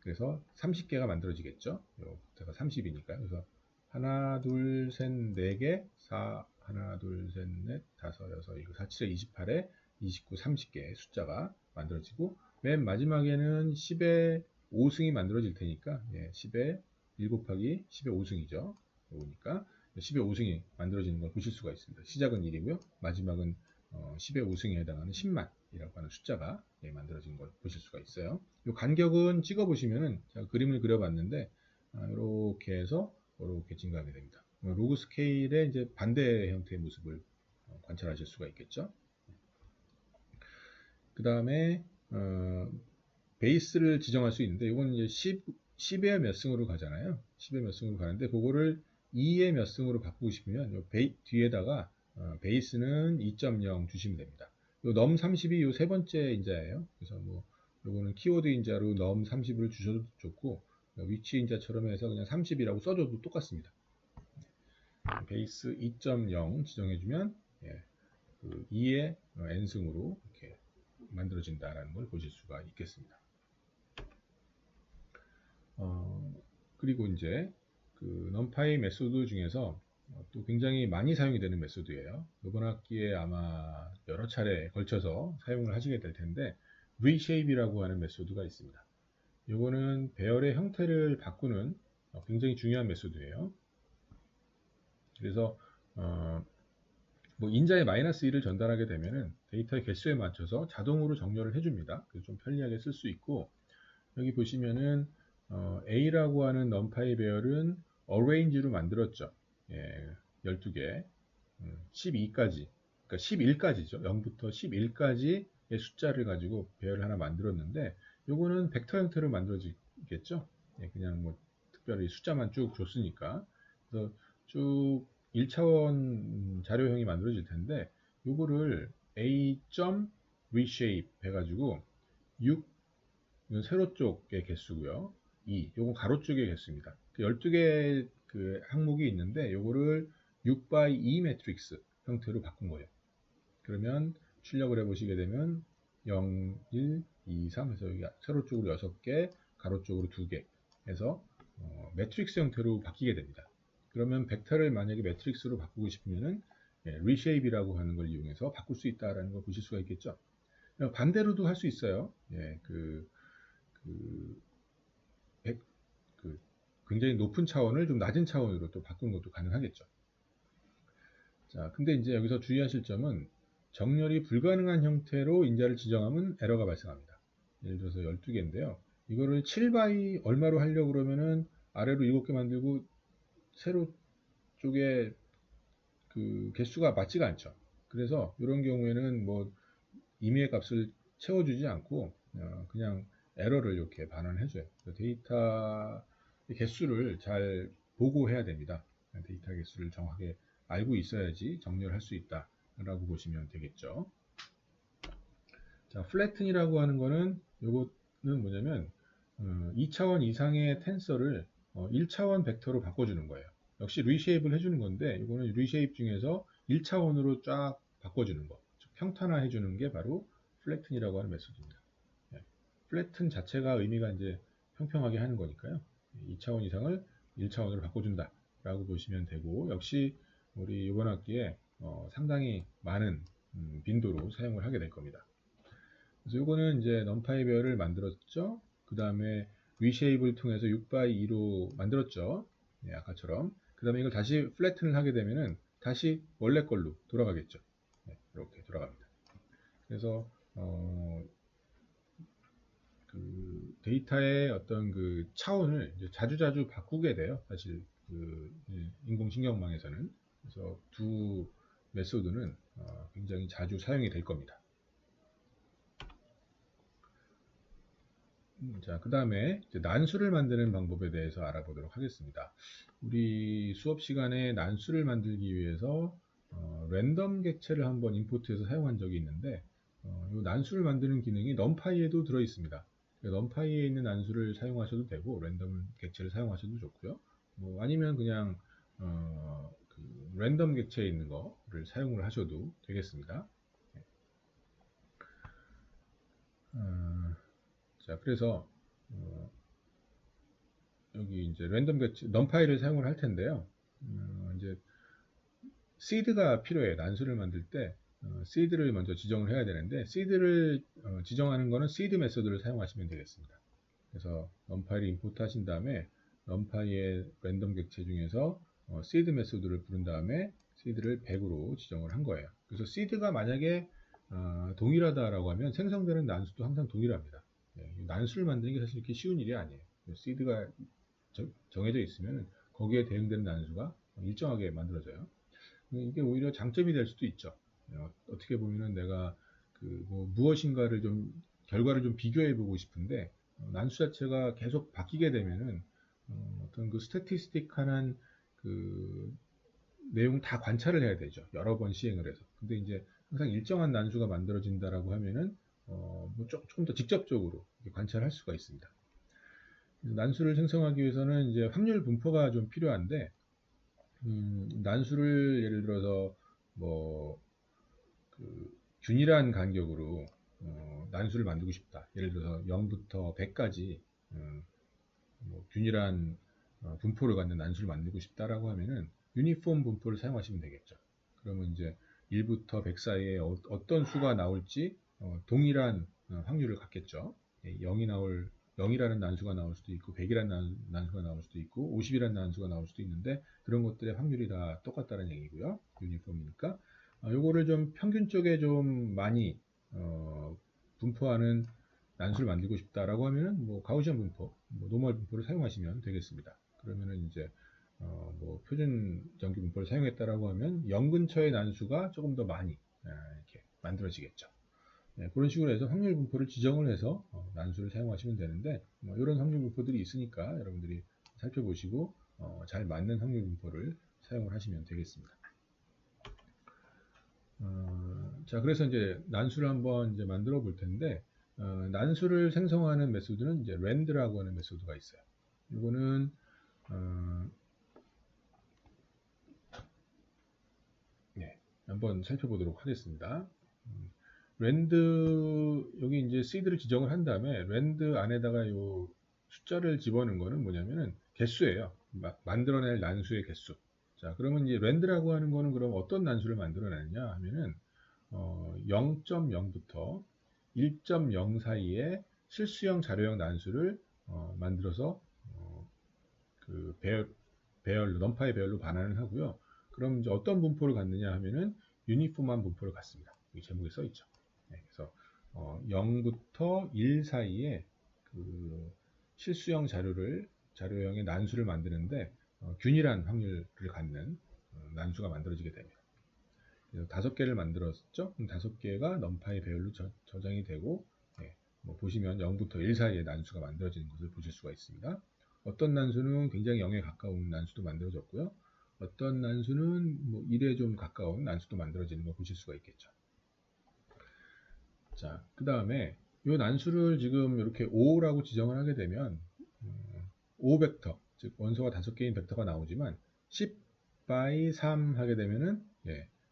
그래서 30개가 만들어지겠죠. 요 숫자가 30이니까. 그래서 하나, 둘, 셋, 4개, 4, 하나, 둘, 셋, 넷, 다섯, 여섯, 일곱, 4, 7에 28에 29, 30개의 숫자가 만들어지고 맨 마지막에는 10의 5승이 만들어질 테니까 10의 1 곱하기 10의 5승이죠. 그러니까 10의 5승이 만들어지는 걸 보실 수가 있습니다. 시작은 1이고요. 마지막은 10의 5승에 해당하는 10만이라고 하는 숫자가 만들어진 걸 보실 수가 있어요. 이 간격은 찍어 보시면은 제가 그림을 그려봤는데 이렇게 해서 이렇게 증가하게 됩니다. 로그 스케일의 이제 반대 형태의 모습을 관찰하실 수가 있겠죠. 그 다음에 베이스를 지정할 수 있는데 이건 이제 10의 몇 승으로 가잖아요. 10의 몇 승으로 가는데 그거를 2의 몇 승으로 바꾸고 싶으면 요 뒤에다가 베이스는 2.0 주시면 됩니다. 요 num 30이 요 세 번째 인자예요. 그래서 뭐 요거는 키워드 인자로 num 30을 주셔도 좋고 위치 인자처럼 해서 그냥 30이라고 써줘도 똑같습니다. 베이스 2.0 지정해주면 그 2의 n승으로 이렇게 만들어진다라는 걸 보실 수가 있겠습니다. 그리고 이제 그 numpy 메소드 중에서 또 굉장히 많이 사용이 되는 메소드예요. 이번 학기에 아마 여러 차례 걸쳐서 사용을 하시게 될 텐데 reshape이라고 하는 메소드가 있습니다. 이거는 배열의 형태를 바꾸는 굉장히 중요한 메소드예요. 그래서 뭐 인자의 마이너스 1을 전달하게 되면은 데이터의 개수에 맞춰서 자동으로 정렬을 해줍니다. 그래서 좀 편리하게 쓸 수 있고 여기 보시면은 A라고 하는 numpy 배열은 arrange로 만들었죠. 12개, 12까지, 그러니까 11까지죠. 0부터 11까지의 숫자를 가지고 배열을 하나 만들었는데 요거는 벡터 형태로 만들어지겠죠. 그냥 뭐 특별히 숫자만 쭉 줬으니까. 그래서 쭉 1차원 자료형이 만들어질 텐데 요거를 A. reshape 해가지고 6 이건 세로 쪽의 개수고요. 2 요건 가로 쪽의 개수입니다. 12개 그 항목이 있는데 요거를 6x2 매트릭스 형태로 바꾼 거예요. 그러면 출력을 해보시게 되면 0, 1, 2, 3 해서 여기 세로 쪽으로 6개, 가로 쪽으로 2개 해서 매트릭스 형태로 바뀌게 됩니다. 그러면 벡터를 만약에 매트릭스로 바꾸고 싶으면은 reshape이라고 하는 걸 이용해서 바꿀 수 있다라는 걸 보실 수가 있겠죠. 반대로도 할 수 있어요. 굉장히 높은 차원을 좀 낮은 차원으로 또 바꾸는 것도 가능하겠죠. 자, 근데 이제 여기서 주의하실 점은 정렬이 불가능한 형태로 인자를 지정하면 에러가 발생합니다. 예를 들어서 12개인데요. 이거를 7바이 얼마로 하려고 그러면은 아래로 7개 만들고 세로 쪽에 그 개수가 맞지가 않죠. 그래서 이런 경우에는 뭐 임의의 값을 채워주지 않고 그냥 에러를 이렇게 반환해줘요. 데이터 개수를 잘 보고 해야 됩니다. 데이터 개수를 정확하게 알고 있어야지 정렬할 수 있다라고 보시면 되겠죠. 자, 플래튼이라고 하는 거는 요거는 뭐냐면 2차원 이상의 텐서를 1차원 벡터로 바꿔주는 거예요. 역시 리쉐입을 해주는 건데 이거는 리쉐입 중에서 1차원으로 쫙 바꿔주는 거, 즉 평탄화 해주는 게 바로 플래튼이라고 하는 메소드입니다. 플래튼 자체가 의미가 이제 평평하게 하는 거니까요. 2차원 이상을 1차원으로 바꿔준다 라고 보시면 되고 역시 우리 이번 학기에 상당히 많은 빈도로 사용을 하게 될 겁니다. 그래서 요거는 이제 넘파이 배열을 만들었죠. 그 다음에 리쉐입을 통해서 6x2로 만들었죠. 네, 아까처럼. 그 다음에 이걸 다시 플래튼을 하게 되면은 다시 원래 걸로 돌아가겠죠. 네, 이렇게 돌아갑니다. 그래서 그 데이터의 어떤 그 차원을 이제 자주자주 바꾸게 돼요. 사실 그 인공신경망에서는. 그래서 두 메소드는 굉장히 자주 사용이 될 겁니다. 자, 그 다음에 난수를 만드는 방법에 대해서 알아보도록 하겠습니다. 우리 수업 시간에 난수를 만들기 위해서 랜덤 객체를 한번 임포트해서 사용한 적이 있는데 이 난수를 만드는 기능이 넘파이에도 들어 있습니다. 넘파이에 있는 난수를 사용하셔도 되고 랜덤 객체를 사용하셔도 좋고요. 뭐 아니면 그냥 그 랜덤 객체에 있는 거를 사용을 하셔도 되겠습니다. 자, 그래서 여기 이제 랜덤 객체 넘파이를 사용을 할 텐데요. 이제 시드가 필요해요. 난수를 만들 때 시드를 먼저 지정을 해야 되는데 시드를 지정하는 거는 시드 메서드를 사용하시면 되겠습니다. 그래서 넘파이를 임포트 하신 다음에 넘파이의 랜덤 객체 중에서 시드 메서드를 부른 다음에 시드를 100으로 지정을 한 거예요. 그래서 시드가 만약에 동일하다라고 하면 생성되는 난수도 항상 동일합니다. 네, 난수를 만드는 게 사실 이렇게 쉬운 일이 아니에요. 시드가 정해져 있으면 거기에 대응되는 난수가 일정하게 만들어져요. 이게 오히려 장점이 될 수도 있죠. 어떻게 보면은 내가 그뭐 무엇인가를 좀 결과를 좀 비교해 보고 싶은데 난수 자체가 계속 바뀌게 되면은 어떤 그 스태티스틱한 그 내용 다 관찰을 해야 되죠. 여러 번 시행을 해서. 근데 이제 항상 일정한 난수가 만들어진다라고 하면은 뭐 조금 더 직접적으로 관찰할 수가 있습니다. 난수를 생성하기 위해서는 이제 확률 분포가 좀 필요한데 난수를 예를 들어서 뭐 그 균일한 간격으로 난수를 만들고 싶다. 예를 들어서 0부터 100까지 뭐 균일한 분포를 갖는 난수를 만들고 싶다라고 하면은 유니폼 분포를 사용하시면 되겠죠. 그러면 이제 1부터 100 사이에 어떤 수가 나올지 동일한 확률을 갖겠죠. 0이 나올 0이라는 난수가 나올 수도 있고 100이라는 난수가 나올 수도 있고 50이라는 난수가 나올 수도 있는데 그런 것들의 확률이 다 똑같다는 얘기고요. 유니폼이니까 요거를 좀 평균 쪽에 좀 많이 분포하는 난수를 만들고 싶다라고 하면은 뭐 가우시안 분포, 뭐 노멀 분포를 사용하시면 되겠습니다. 그러면은 이제 뭐 표준 정규 분포를 사용했다라고 하면 0 근처의 난수가 조금 더 많이 이렇게 만들어지겠죠. 네, 그런 식으로 해서 확률 분포를 지정을 해서 난수를 사용하시면 되는데 뭐 이런 확률 분포들이 있으니까 여러분들이 살펴보시고 잘 맞는 확률 분포를 사용을 하시면 되겠습니다. 자, 그래서 이제 난수를 한번 이제 만들어 볼 텐데 난수를 생성하는 메소드는 이제 랜드라고 하는 메소드가 있어요. 이거는 네, 한번 살펴보도록 하겠습니다. 랜드 여기 이제 시드를 지정을 한 다음에 랜드 안에다가 요 숫자를 집어넣은 거는 뭐냐면은 개수예요. 만들어낼 난수의 개수. 자, 그러면 이제 랜드라고 하는 거는 그럼 어떤 난수를 만들어내느냐 하면은 0.0부터 1.0 사이에 실수형 자료형 난수를 만들어서 그 배열로 넘파의 배열로 반환을 하고요. 그럼 이제 어떤 분포를 갖느냐 하면은 유니폼한 분포를 갖습니다. 여기 제목에 써 있죠. 네, 그래서 0부터 1 사이에 그 실수형 자료형의 난수를 만드는데 균일한 확률을 갖는 난수가 만들어지게 됩니다. 그래서 5개를 만들었죠. 그럼 5개가 넘파의 배열로 저장이 되고 뭐 보시면 0부터 1 사이에 난수가 만들어지는 것을 보실 수가 있습니다. 어떤 난수는 굉장히 0에 가까운 난수도 만들어졌고요. 어떤 난수는 뭐 1에 좀 가까운 난수도 만들어지는 걸 보실 수가 있겠죠. 자, 그 다음에 이 난수를 지금 이렇게 5라고 지정을 하게 되면 5벡터, 즉 원소가 5개인 벡터가 나오지만 10 by 3 하게 되면은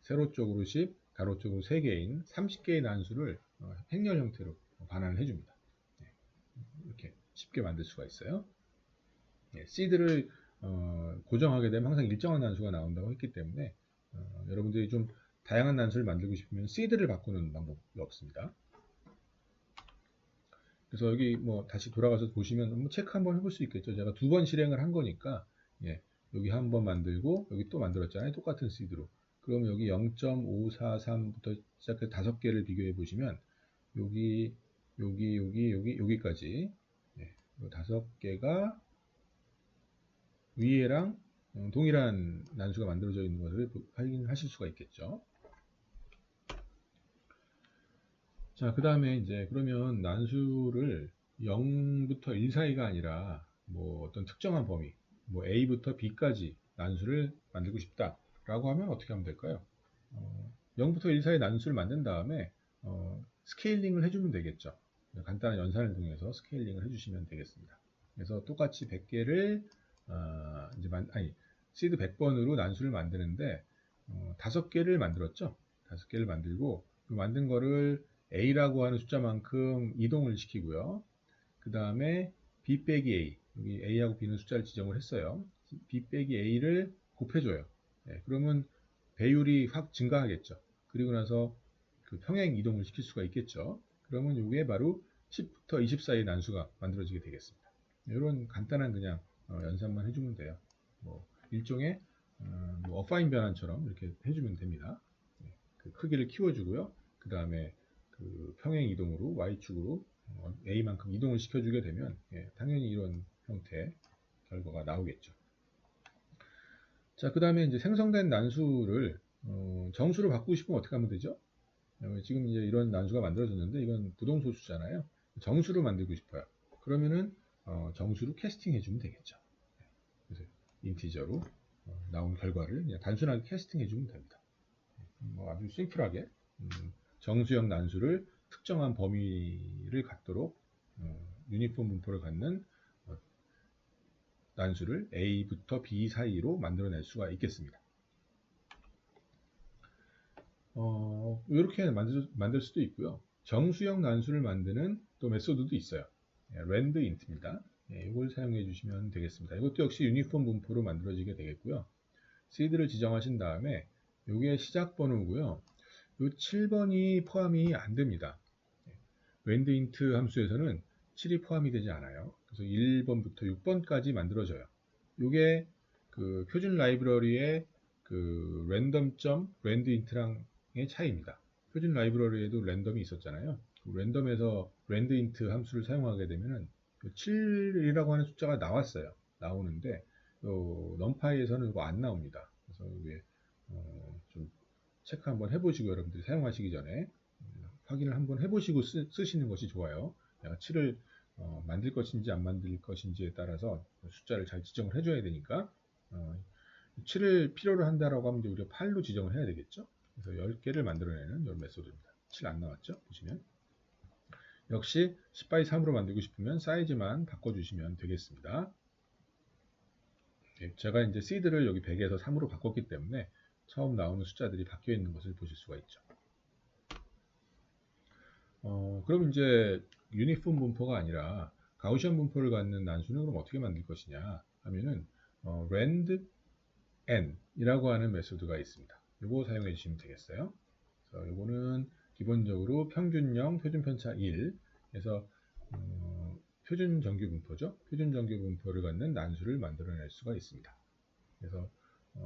세로 쪽으로 10, 가로 쪽으로 3개인 30개의 난수를 행렬 형태로 반환을 해줍니다. 이렇게 쉽게 만들 수가 있어요. 시드를 고정하게 되면 항상 일정한 난수가 나온다고 했기 때문에 여러분들이 좀 다양한 난수를 만들고 싶으면 시드를 바꾸는 방법이 없습니다. 그래서 여기 뭐 다시 돌아가서 보시면 뭐 체크 한번 해볼 수 있겠죠. 제가 두 번 실행을 한 거니까, 예, 여기 한번 만들고 여기 또 만들었잖아요. 똑같은 시드로. 그럼 여기 0.543부터 시작해서 5개를 비교해 보시면 여기 여기까지, 예, 5개가 위에랑 동일한 난수가 만들어져 있는 것을 확인하실 수가 있겠죠. 자, 그 다음에 이제 그러면 난수를 0부터 1 사이가 아니라 뭐 어떤 특정한 범위, 뭐 A부터 B까지 난수를 만들고 싶다라고 하면 어떻게 하면 될까요? 0부터 1 사이 난수를 만든 다음에 스케일링을 해주면 되겠죠. 간단한 연산을 통해서 스케일링을 해주시면 되겠습니다. 그래서 똑같이 100개를 시드 100번으로 난수를 만드는데 5개를 만들었죠. 5개를 만들고 그 만든 거를 A라고 하는 숫자만큼 이동을 시키고요. 그 다음에 B 빼기 A, 여기 A하고 B는 숫자를 지정을 했어요. B 빼기 A를 곱해줘요. 네, 그러면 배율이 확 증가하겠죠. 그리고 나서 그 평행 이동을 시킬 수가 있겠죠. 그러면 이게 바로 10부터 20 사이 난수가 만들어지게 되겠습니다. 이런 간단한 그냥 연산만 해주면 돼요. 뭐 일종의 뭐 어파인 변환처럼 이렇게 해주면 됩니다. 네, 그 크기를 키워주고요. 그 다음에 그 평행 이동으로 Y축으로 A만큼 이동을 시켜주게 되면, 예, 당연히 이런 형태의 결과가 나오겠죠. 자, 그 다음에 이제 생성된 난수를 정수로 바꾸고 싶으면 어떻게 하면 되죠? 지금 이제 이런 난수가 만들어졌는데 이건 부동소수잖아요. 정수로 만들고 싶어요. 그러면은 정수로 캐스팅 해주면 되겠죠. 그래서 인티저로 나온 결과를 그냥 단순하게 캐스팅 해주면 됩니다. 뭐 아주 심플하게 정수형 난수를 특정한 범위를 갖도록 유니폼 분포를 갖는 난수를 A부터 B 사이로 만들어낼 수가 있겠습니다. 이렇게 만들 수도 있고요. 정수형 난수를 만드는 또 메소드도 있어요. 랜드인트입니다. 이걸 사용해 주시면 되겠습니다. 이것도 역시 유니폼 분포로 만들어지게 되겠고요. 시드를 지정하신 다음에 이게 시작 번호고요. 이 7번이 포함이 안 됩니다. 랜드인트 함수에서는 7이 포함이 되지 않아요. 그래서 1번부터 6번까지 만들어져요. 이게 그 표준 라이브러리의 그 랜덤.랜드인트랑의 차이입니다. 표준 라이브러리에도 랜덤이 있었잖아요. 랜덤에서 랜드인트 함수를 사용하게 되면은 7이라고 하는 숫자가 나왔어요. 나오는데 넘파이에서는 이거 안 나옵니다. 그래서 이게 좀 체크 한번 해보시고 여러분들이 사용하시기 전에 확인을 한번 해보시고 쓰시는 것이 좋아요. 내가 7을 만들 것인지 안 만들 것인지에 따라서 숫자를 잘 지정을 해줘야 되니까 7을 필요로 한다라고 하면 우리가 8로 지정을 해야 되겠죠. 그래서 10개를 만들어내는 이런 메소드입니다. 7 안 나왔죠? 보시면 역시 10x3으로 만들고 싶으면 사이즈만 바꿔주시면 되겠습니다. 제가 이제 시드를 여기 100에서 3으로 바꿨기 때문에 처음 나오는 숫자들이 바뀌어 있는 것을 보실 수가 있죠. 그럼 이제 유니폼 분포가 아니라 가우시안 분포를 갖는 난수는 그럼 어떻게 만들 것이냐 하면은 rand n 이라고 하는 메소드가 있습니다. 이거 사용해 주시면 되겠어요. 그래서 이거는 기본적으로 평균0, 표준 편차 1 그래서 표준 정규 분포죠. 표준 정규 분포를 갖는 난수를 만들어낼 수가 있습니다. 그래서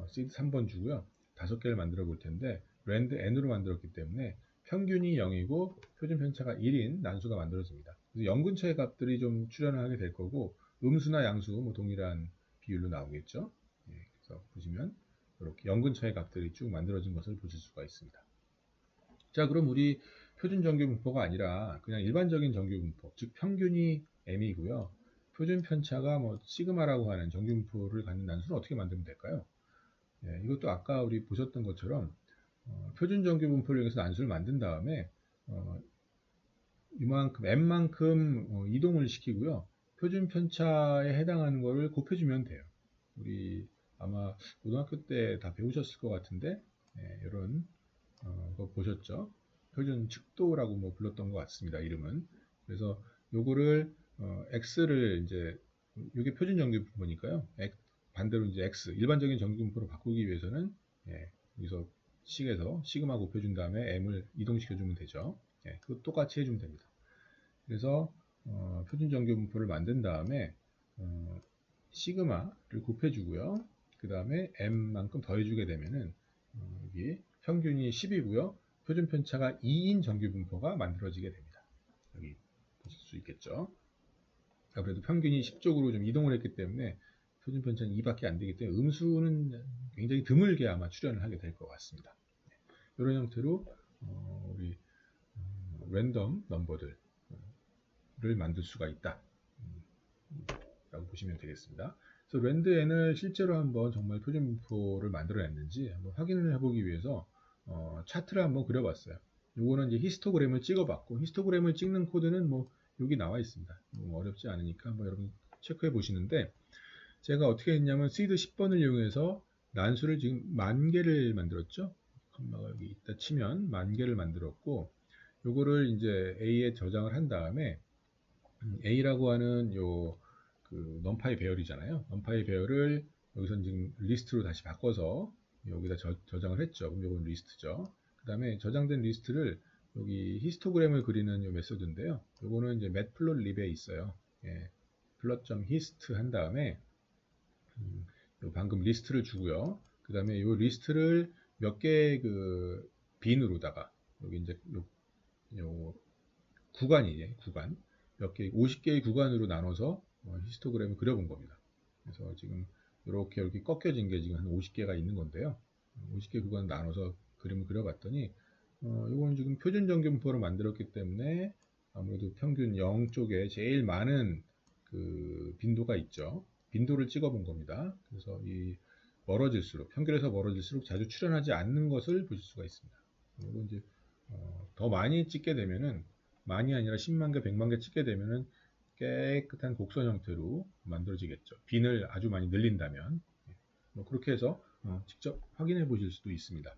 시드 3번 주고요. 5개를 만들어 볼 텐데 rand n으로 만들었기 때문에 평균이 0이고 표준 편차가 1인 난수가 만들어집니다. 그래서 0 근처의 값들이 좀 출현을 하게 될 거고 음수나 양수 뭐 동일한 비율로 나오겠죠. 예, 그래서 보시면 이렇게 0 근처의 값들이 쭉 만들어진 것을 보실 수가 있습니다. 자, 그럼 우리 표준 정규 분포가 아니라 그냥 일반적인 정규 분포, 즉 평균이 m이고요. 표준 편차가 뭐 시그마라고 하는 정규 분포를 갖는 난수를 어떻게 만들면 될까요? 예, 이것도 아까 우리 보셨던 것처럼 표준 정규 분포를 이용해서 난수를 만든 다음에 이만큼 m만큼 이동을 시키고요. 표준 편차에 해당하는 거를 곱해주면 돼요. 우리 아마 고등학교 때 다 배우셨을 것 같은데 이런 거 보셨죠? 표준 측도라고 뭐 불렀던 것 같습니다. 이름은. 그래서 요거를 x를 이제 이게 표준 정규 분포니까요. 반대로 이제 x 일반적인 정규 분포로 바꾸기 위해서는 여기서 식에서 시그마 곱해준 다음에 m을 이동시켜 주면 되죠. 그거 똑같이 해주면 됩니다. 그래서 표준 정규 분포를 만든 다음에 시그마를 곱해주고요. 그 다음에 m만큼 더해주게 되면은 여기 평균이 10이고요. 표준 편차가 2인 정규 분포가 만들어지게 됩니다. 여기 보실 수 있겠죠. 아무래도 평균이 10쪽으로 좀 이동을 했기 때문에 표준 편차는 2밖에 안 되기 때문에 음수는 굉장히 드물게 아마 출현을 하게 될 것 같습니다. 이런 형태로 우리 랜덤 넘버들을 만들 수가 있다 라고 보시면 되겠습니다. 그래서 랜드n을 실제로 한번 정말 표준 분포를 만들어냈는지 한번 확인을 해보기 위해서 차트를 한번 그려봤어요. 요거는 이제 히스토그램을 찍어봤고, 히스토그램을 찍는 코드는 뭐 여기 나와 있습니다. 뭐 어렵지 않으니까 한번 여러분 체크해 보시는데, 제가 어떻게 했냐면 시드 10번을 이용해서 난수를 지금 10,000개를 만들었죠. 컴마가 여기 있다 치면 10,000개를 만들었고, 요거를 이제 A에 저장을 한 다음에 A라고 하는 그 넘파이 배열이잖아요. 넘파이 배열을 여기서 지금 리스트로 다시 바꿔서 여기다 저장을 했죠. 그럼 요건 리스트죠. 그 다음에 저장된 리스트를 여기 히스토그램을 그리는 요 메소드인데요. 요거는 이제 matplotlib에 있어요. 예, plot.hist 한 다음에 방금 리스트를 주고요. 그 다음에 요 리스트를 몇 개의 그 빈으로다가 여기 이제 요 구간이에요. 구간 몇 개, 50개의 구간으로 나눠서 히스토그램을 그려본 겁니다. 그래서 지금 이렇게 이렇게 꺾여진 게 지금 한 50개가 있는 건데요. 50개 구간 나눠서 그림을 그려봤더니 이건 지금 표준 정규 분포로 만들었기 때문에 아무래도 평균 0 쪽에 제일 많은 그 빈도가 있죠. 빈도를 찍어본 겁니다. 그래서 이 멀어질수록 평균에서 멀어질수록 자주 출현하지 않는 것을 보실 수가 있습니다. 그리고 이제 더 많이 찍게 되면은 많이 아니라 10만 개, 100만 개 찍게 되면은 깨끗한 곡선 형태로 만들어지겠죠. 빈을 아주 많이 늘린다면 뭐 그렇게 해서 직접 확인해 보실 수도 있습니다.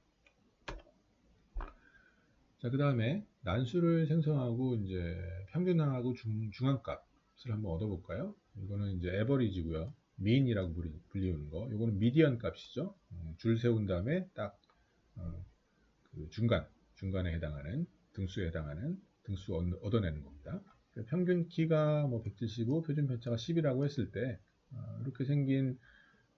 자, 그 다음에 난수를 생성하고 이제 평균하고 중앙값을 한번 얻어볼까요? 이거는 이제 에버리지고요. mean이라고 불리우는 거. 이거는 미디언 값이죠. 줄 세운 다음에 딱 그 중간에 해당하는 등수에 해당하는 등수 얻어내는 겁니다. 평균 키가 뭐 175, 표준 편차가 10이라고 했을 때 이렇게 생긴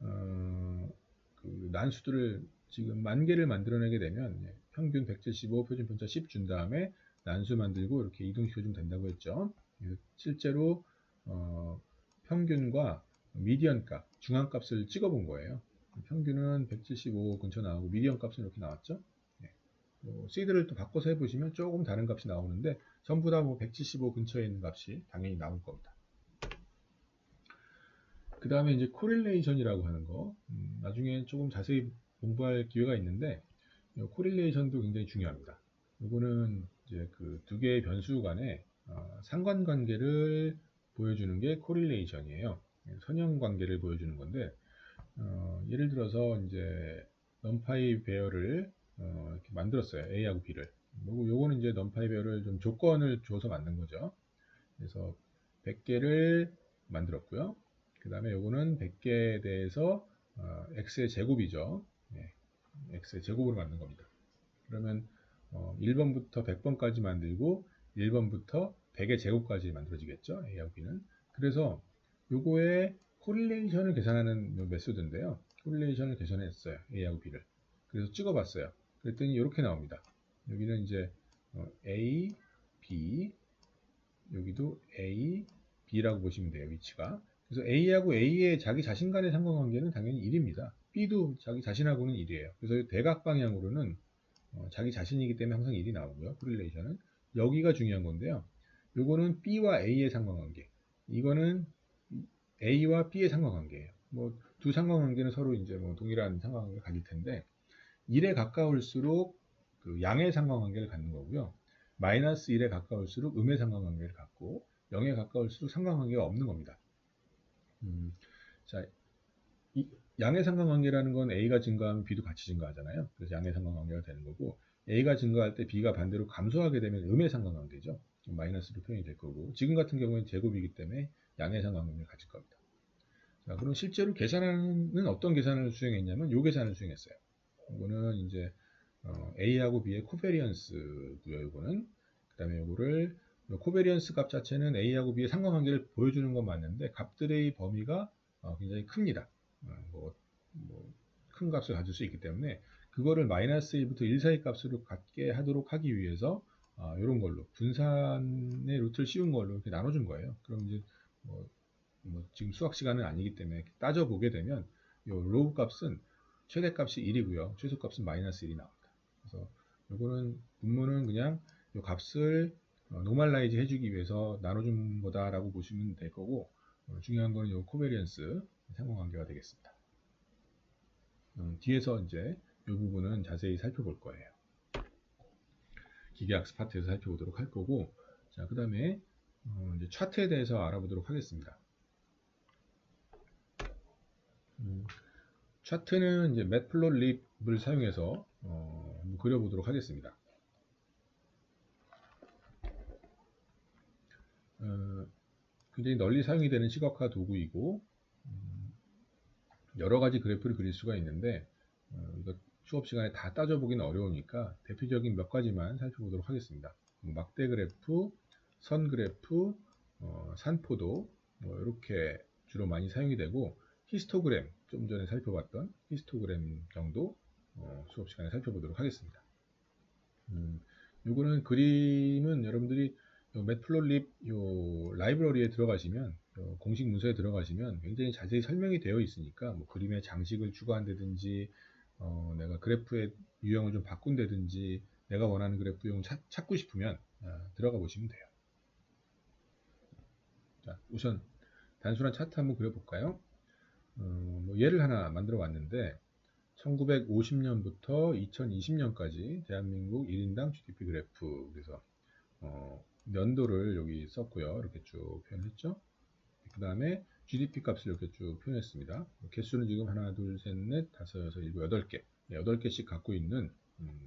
그 난수들을 지금 10,000개를 만들어내게 되면 평균 175, 표준 편차 10 준 다음에 난수 만들고 이렇게 이동시켜 주면 된다고 했죠. 실제로 평균과 미디언 값, 중앙 값을 찍어 본 거예요. 평균은 175 근처 나오고 미디언 값은 이렇게 나왔죠. 시드를 또 바꿔서 해보시면 조금 다른 값이 나오는데 전부 다 뭐 175 근처에 있는 값이 당연히 나올 겁니다. 그 다음에 이제 코릴레이션이라고 하는 거, 나중에 조금 자세히 공부할 기회가 있는데 코릴레이션도 굉장히 중요합니다. 이거는 이제 그 두 개의 변수 간의 상관관계를 보여주는 게 코릴레이션이에요. 선형관계를 보여주는 건데 예를 들어서 이제 넘파이 배열을 이렇게 만들었어요. A하고 B를. 요거는 이제 넘파이 배열을 좀 조건을 줘서 만든 거죠. 그래서 100개를 만들었고요. 그 다음에 요거는 100개에 대해서 x의 제곱이죠. 네, x의 제곱으로 만든 겁니다. 그러면 1번부터 100번까지 만들고 1번부터 100의 제곱까지 만들어지겠죠. A하고 B는. 그래서 요거의 코릴레이션을 계산하는 메소드인데요. 코릴레이션을 계산했어요. A하고 B를. 그래서 찍어봤어요. 그랬더니 이렇게 나옵니다. 여기는 이제 A, B, 여기도 A, B라고 보시면 돼요. 위치가. 그래서 A하고 A의 자기 자신 간의 상관관계는 당연히 1입니다. B도 자기 자신하고는 1이에요. 그래서 대각 방향으로는 자기 자신이기 때문에 항상 1이 나오고요. 코릴레이션은. 여기가 중요한 건데요. 요거는 B와 A의 상관관계. 이거는 A와 B의 상관관계예요. 뭐 두 상관관계는 서로 이제 뭐 동일한 상관관계를 가질 텐데 1에 가까울수록 그 양의 상관관계를 갖는 거고요. 마이너스 1에 가까울수록 음의 상관관계를 갖고 0에 가까울수록 상관관계가 없는 겁니다. 자, 양의 상관관계라는 건 A가 증가하면 B도 같이 증가하잖아요. 그래서 양의 상관관계가 되는 거고 A가 증가할 때 B가 반대로 감소하게 되면 음의 상관관계죠. 마이너스로 표현이 될 거고 지금 같은 경우에는 제곱이기 때문에 양의 상관관계를 가질 겁니다. 자, 그럼 실제로 계산은 어떤 계산을 수행했냐면 요 계산을 수행했어요. 이거는 이제 A하고 B의 코베리언스고요. 이거는 그 다음에 요거를 코베리언스 값 자체는 A하고 B의 상관관계를 보여주는 건 맞는데 값들의 범위가 굉장히 큽니다. 큰 값을 가질 수 있기 때문에 그거를 마이너스 1부터 1 사이 값으로 갖게 하도록 하기 위해서 이런 걸로 분산의 루트를 씌운 걸로 이렇게 나눠준 거예요. 그럼 이제 지금 수학 시간은 아니기 때문에 따져보게 되면 이 로우 값은 최대값이 1이고요. 최소값은 마이너스 1이 나옵니다. 그래서 이거는 분모는 그냥 이 값을 노멀라이즈 해주기 위해서 나눠준 거다라고 보시면 될 거고 중요한 거는 이 코베리언스 상관관계가 되겠습니다. 뒤에서 이제 이 부분은 자세히 살펴볼 거예요. 기계학습 파트에서 살펴보도록 할 거고, 자, 그 다음에 이제 차트에 대해서 알아보도록 하겠습니다. 차트는 이제 매플롯립을 사용해서 한번 그려보도록 하겠습니다. 굉장히 널리 사용이 되는 시각화 도구이고 여러 가지 그래프를 그릴 수가 있는데 이거 수업 시간에 다 따져보기는 어려우니까 대표적인 몇 가지만 살펴보도록 하겠습니다. 막대 그래프, 선 그래프, 산포도 이렇게 주로 많이 사용이 되고 히스토그램, 좀 전에 살펴봤던 히스토그램 정도 수업 시간에 살펴보도록 하겠습니다. 요거는 그림은 여러분들이 매플롯립 요 라이브러리에 들어가시면 공식 문서에 들어가시면 굉장히 자세히 설명이 되어 있으니까 뭐 그림의 장식을 추가한다든지 내가 그래프의 유형을 좀 바꾼다든지 내가 원하는 그래프 유형을 찾고 싶으면 들어가 보시면 돼요. 자, 우선 단순한 차트 한번 그려볼까요? 뭐 예를 하나 만들어 왔는데 1950년부터 2020년까지 대한민국 1인당 GDP 그래프, 그래서 연도를 여기 썼고요. 이렇게 쭉 표현했죠. 그 다음에 GDP 값을 이렇게 쭉 표현했습니다. 개수는 지금 하나, 둘, 셋, 넷, 다섯, 여섯, 일곱, 8개. 8개씩 갖고 있는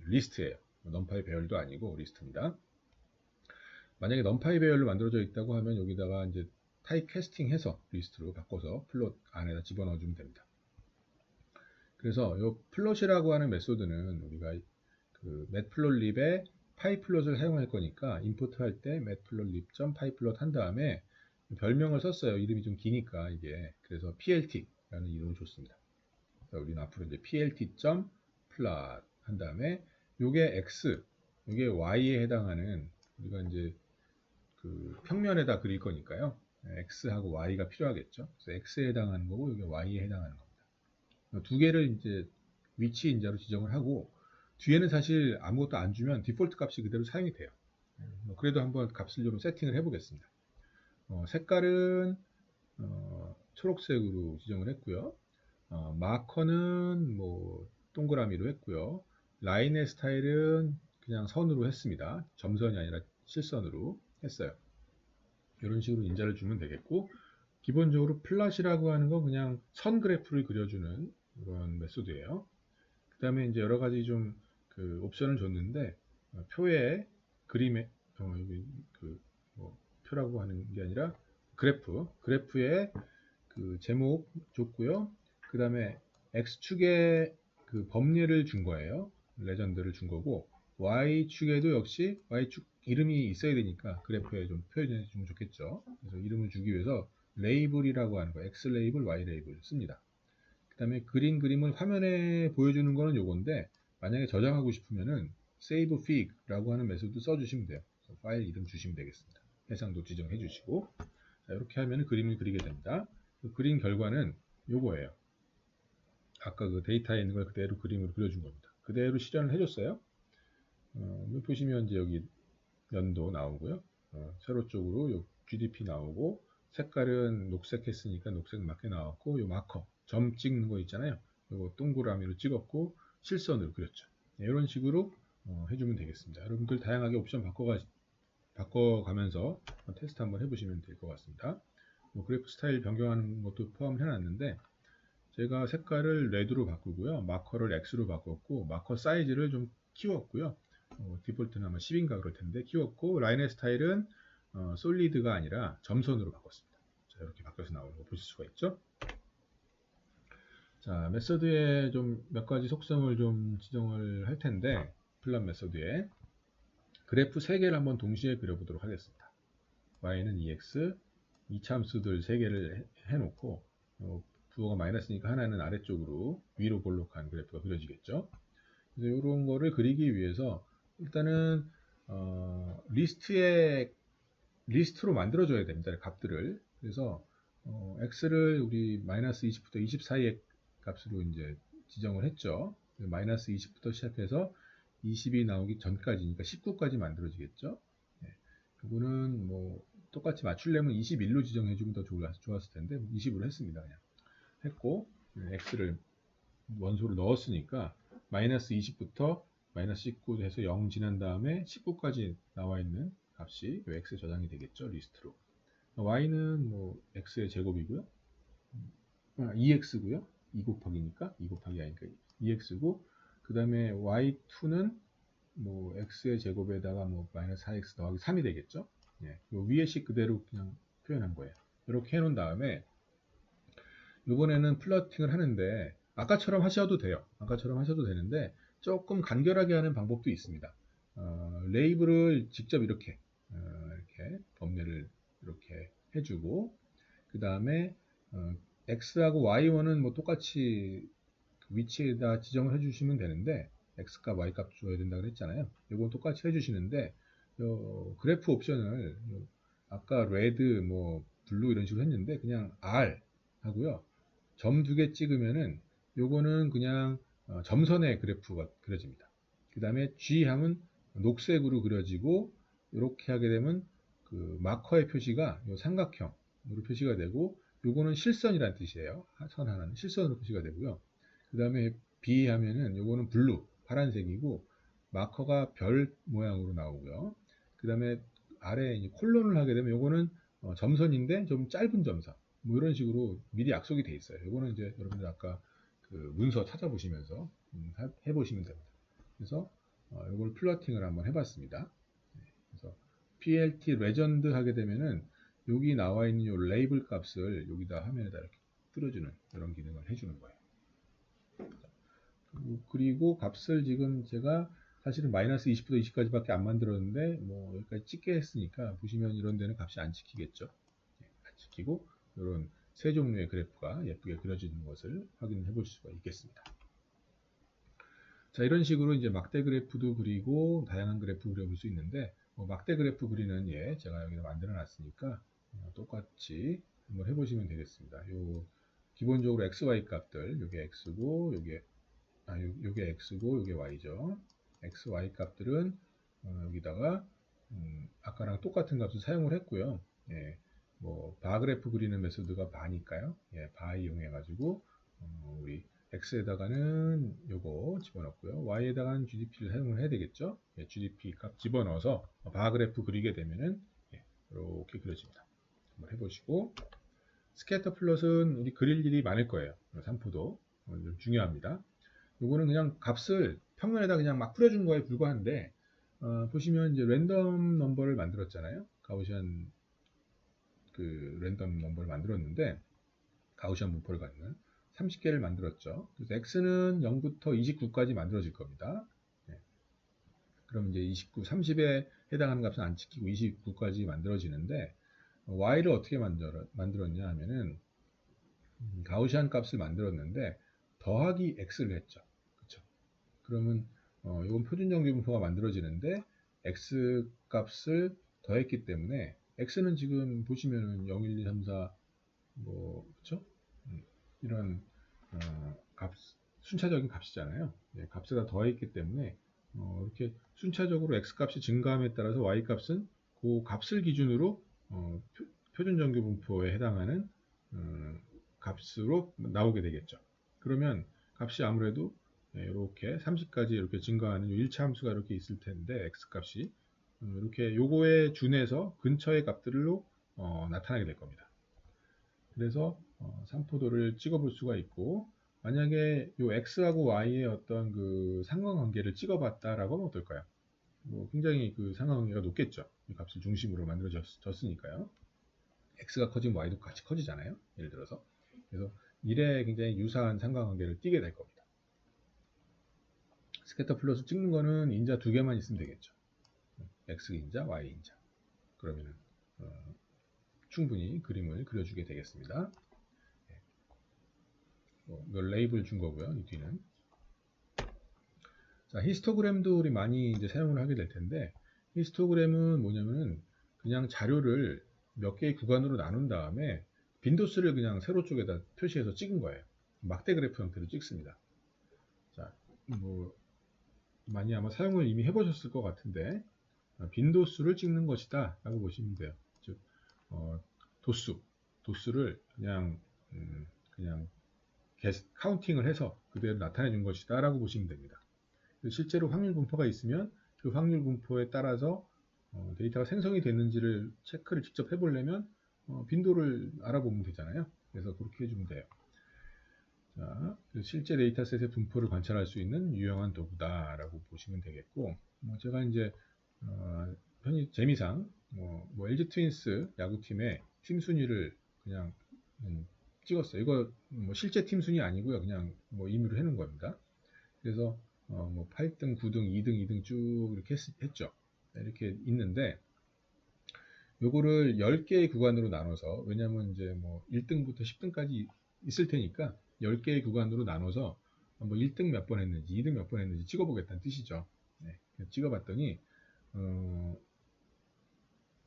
리스트예요. 넘파이 배열도 아니고 리스트입니다. 만약에 넘파이 배열로 만들어져 있다고 하면 여기다가 이제 타입 캐스팅해서 리스트로 바꿔서 플롯 안에다 집어넣어 주면 됩니다. 그래서 이 플롯이라고 하는 메소드는 우리가 그 matplotlib에 파이플롯을 사용할 거니까 임포트 할 때 matplotlib.pyplot 한 다음에 별명을 썼어요. 이름이 좀 기니까 이게. 그래서 plt라는 이름을 줬습니다. 그래서 우리는 앞으로 이제 plt.plot 한 다음에 요게 x, 요게 y에 해당하는 우리가 이제 그 평면에다 그릴 거니까요. x하고 y가 필요하겠죠. 그래서 x에 해당하는 거고 요게 y에 해당하는 겁니다. 두 개를 이제 위치 인자로 지정을 하고 뒤에는 사실 아무것도 안 주면 디폴트 값이 그대로 사용이 돼요. 그래도 한번 값을 좀 세팅을 해 보겠습니다. 색깔은 초록색으로 지정을 했고요. 마커는 뭐 동그라미로 했고요. 라인의 스타일은 그냥 선으로 했습니다. 점선이 아니라 실선으로 했어요. 이런 식으로 인자를 주면 되겠고, 기본적으로 플롯이라고 하는 건 그냥 선 그래프를 그려주는 그런 메소드예요. 그 다음에 이제 여러 가지 좀 그 옵션을 줬는데 표에 그림에 여기 뭐 표라고 하는 게 아니라 그래프에 그 제목 줬고요. 그 다음에 x축에 그 범례를 준 거예요. 레전드를 준 거고 y축에도 역시 y축 이름이 있어야 되니까 그래프에 좀 표현해 주면 좋겠죠. 그래서 이름을 주기 위해서 레이블이라고 하는 거, x 레이블, y 레이블 씁니다. 그 다음에 그림을 화면에 보여주는 거는 요건데 만약에 저장하고 싶으면은 save fig라고 하는 메소드 써주시면 돼요. 파일 이름 주시면 되겠습니다. 해상도 지정해 주시고, 자, 이렇게 하면 그림을 그리게 됩니다. 그 그린 결과는 요거예요. 아까 그 데이터에 있는 걸 그대로 그림으로 그려준 겁니다. 그대로 실현을 해줬어요. 보시면 이제 여기 연도 나오고요. 세로 쪽으로 요 GDP 나오고, 색깔은 녹색 했으니까 녹색 맞게 나왔고, 요 마커 점 찍는 거 있잖아요. 요거 동그라미로 찍었고 실선으로 그렸죠. 네, 이런 식으로 해주면 되겠습니다. 여러분들 다양하게 옵션 바꿔가면서 테스트 한번 해보시면 될 것 같습니다. 뭐 그래프 스타일 변경하는 것도 포함을 해놨는데 제가 색깔을 레드로 바꾸고요. 마커를 X로 바꿨고 마커 사이즈를 좀 키웠고요. 디폴트는 아마 10인가 그럴 텐데 키웠고 라인의 스타일은 솔리드가 아니라 점선으로 바꿨습니다. 자, 이렇게 바뀌어서 나오는 거 보실 수가 있죠. 자, 메서드에 좀 몇 가지 속성을 좀 지정을 할 텐데 플롯 메서드에 그래프 3개를 한번 동시에 그려보도록 하겠습니다. y는 2x, 이참수들 3개를 해놓고 부호가 마이너스니까 하나는 아래쪽으로 위로 볼록한 그래프가 그려지겠죠. 그래서 이런 거를 그리기 위해서 일단은 리스트로 만들어줘야 됩니다. 값들을. 그래서 x를 우리 마이너스 20부터 20 사이의 값으로 이제 지정을 했죠. 마이너스 20부터 시작해서 20이 나오기 전까지니까 19까지 만들어지겠죠. 네. 그거는 뭐 똑같이 맞추려면 21로 지정해주면 더 좋았을 텐데 20으로 했습니다. 그냥 했고 x를 원소를 넣었으니까 마이너스 20부터 마이너스 19 해서 0 지난 다음에 19까지 나와 있는 값이 x에 저장이 되겠죠. 리스트로. y는 뭐 x의 제곱이고요. 2x고요. 2 곱하기니까 2 곱하기 i니까 2x고 그 다음에 y2는 뭐 x의 제곱에다가 뭐 마이너스 4x 더하기 3이 되겠죠. 예, 위에 식 그대로 그냥 표현한 거예요. 이렇게 해놓은 다음에 이번에는 플러팅을 하는데 아까처럼 하셔도 돼요. 아까처럼 하셔도 되는데 조금 간결하게 하는 방법도 있습니다. 레이블을 직접 이렇게 범례를 이렇게 해주고 그 다음에 x하고 y1은 뭐 똑같이 위치에다 지정을 해주시면 되는데 x값, y값 줘야 된다고 했잖아요. 이건 똑같이 해주시는데 그래프 옵션을 아까 레드, 뭐 블루 이런 식으로 했는데 그냥 R 하고요. 점 2개 찍으면은 요거는 그냥 점선의 그래프가 그려집니다. 그 다음에 G 하면 녹색으로 그려지고 이렇게 하게 되면 그 마커의 표시가 요 삼각형으로 표시가 되고 요거는 실선이라는 뜻이에요. 선 하나는 실선으로 표시가 되고요. 그 다음에 B 하면은 요거는 블루 파란색이고 마커가 별 모양으로 나오고요. 그 다음에 아래에 이제 콜론을 하게 되면 요거는 점선인데 좀 짧은 점선 뭐 이런 식으로 미리 약속이 돼 있어요. 요거는 이제 여러분들 아까 그 문서 찾아보시면서 해보시면 됩니다. 그래서 요걸 플러팅을 한번 해봤습니다. 그래서 PLT 레전드 하게 되면은 여기 나와 있는 요 레이블 값을 여기다 화면에다 이렇게 뿌려주는 이런 기능을 해주는 거예요. 그리고 값을 지금 제가 사실은 마이너스 20부터 20까지밖에 안 만들었는데 뭐 여기까지 찍게 했으니까 보시면 이런 데는 값이 안 찍히겠죠. 안 찍히고 이런 세 종류의 그래프가 예쁘게 그려지는 것을 확인해 볼 수가 있겠습니다. 자, 이런 식으로 이제 막대 그래프도 그리고 다양한 그래프 그려볼 수 있는데 막대 그래프 그리는 예 제가 여기다 만들어 놨으니까 똑같이 한번 해보시면 되겠습니다. 요 기본적으로 x, y 값들 요게 x고 요게 x고 요게 y죠. x, y 값들은 여기다가 아까랑 똑같은 값을 사용을 했고요. 예, 뭐 바그래프 그리는 메소드가 바니까요. 예, 바 이용해 가지고 우리 x에다가는 요거 집어넣고요. y에다가는 GDP를 사용을 해야 되겠죠. 예, GDP 값 집어넣어서 바그래프 그리게 되면은 예, 이렇게 그려집니다. 한번 해보시고 스캐터 플롯은 우리 그릴 일이 많을 거예요. 산포도 좀 중요합니다. 요거는 그냥 값을 평면에다 그냥 막 뿌려준 거에 불과한데 보시면 이제 랜덤 넘버를 만들었잖아요. 가우시안 그 랜덤 넘버를 만들었는데 가우시안 분포를 갖는 30개를 만들었죠. 그래서 x는 0부터 29까지 만들어질 겁니다. 네. 그럼 이제 29, 30에 해당하는 값은 안 찍히고 29까지 만들어지는데 y를 어떻게 만들었냐 하면은 가우시안 값을 만들었는데 더하기 x를 했죠. 그렇죠? 그러면 이건 표준정규분포가 만들어지는데 x 값을 더했기 때문에 x는 지금 보시면은 0, 1, 2, 3, 4 뭐 그렇죠? 이런 값 순차적인 값이잖아요. 네, 값에다 더했기 때문에 이렇게 순차적으로 x 값이 증가함에 따라서 y 값은 그 값을 기준으로 표준정규분포에 해당하는 값으로 나오게 되겠죠. 그러면 값이 아무래도 이렇게 30까지 이렇게 증가하는 1차 함수가 이렇게 있을 텐데 x 값이 이렇게 요거에 준해서 근처의 값들로 나타나게 될 겁니다. 그래서 산포도를 찍어볼 수가 있고 만약에 요 x하고 y의 어떤 그 상관관계를 찍어봤다라고 하면 어떨까요? 뭐 굉장히 그 상관관계가 높겠죠. 이 값을 중심으로 만들어졌으니까요. x가 커지면 y도 같이 커지잖아요. 예를 들어서 그래서 1에 굉장히 유사한 상관관계를 띠게 될 겁니다. 스캐터 플롯을 찍는 거는 인자 2개만 있으면 되겠죠. x 인자, y 인자. 그러면은 충분히 그림을 그려주게 되겠습니다. 레이블 준 거고요. 이 뒤는. 자, 히스토그램도 우리 많이 이제 사용을 하게 될 텐데, 히스토그램은 뭐냐면은 그냥 자료를 몇 개의 구간으로 나눈 다음에 빈도수를 그냥 세로 쪽에다 표시해서 찍은 거예요. 막대 그래프 형태로 찍습니다. 자, 뭐 많이 아마 사용을 이미 해보셨을 것 같은데, 빈도수를 찍는 것이다 라고 보시면 돼요. 즉 도수를 그냥 카운팅을 해서 그대로 나타내 준 것이다 라고 보시면 됩니다. 실제로 확률 분포가 있으면 그 확률 분포에 따라서 데이터가 생성이 됐는지를 체크를 직접 해보려면 빈도를 알아보면 되잖아요. 그래서 그렇게 해주면 돼요. 자, 실제 데이터셋의 분포를 관찰할 수 있는 유용한 도구다 라고 보시면 되겠고, 제가 이제 편히 재미상 LG 트윈스 야구팀의 팀 순위를 그냥 찍었어요. 이거 실제 팀 순위 아니고요. 그냥 임의로 해놓은 겁니다. 그래서 8등, 9등, 2등, 2등 쭉 이렇게 했죠. 이렇게 있는데 요거를 10개의 구간으로 나눠서, 왜냐면 이제 1등부터 10등까지 있을 테니까 10개의 구간으로 나눠서 1등 몇 번 했는지 2등 몇 번 했는지 찍어보겠다는 뜻이죠. 네, 찍어봤더니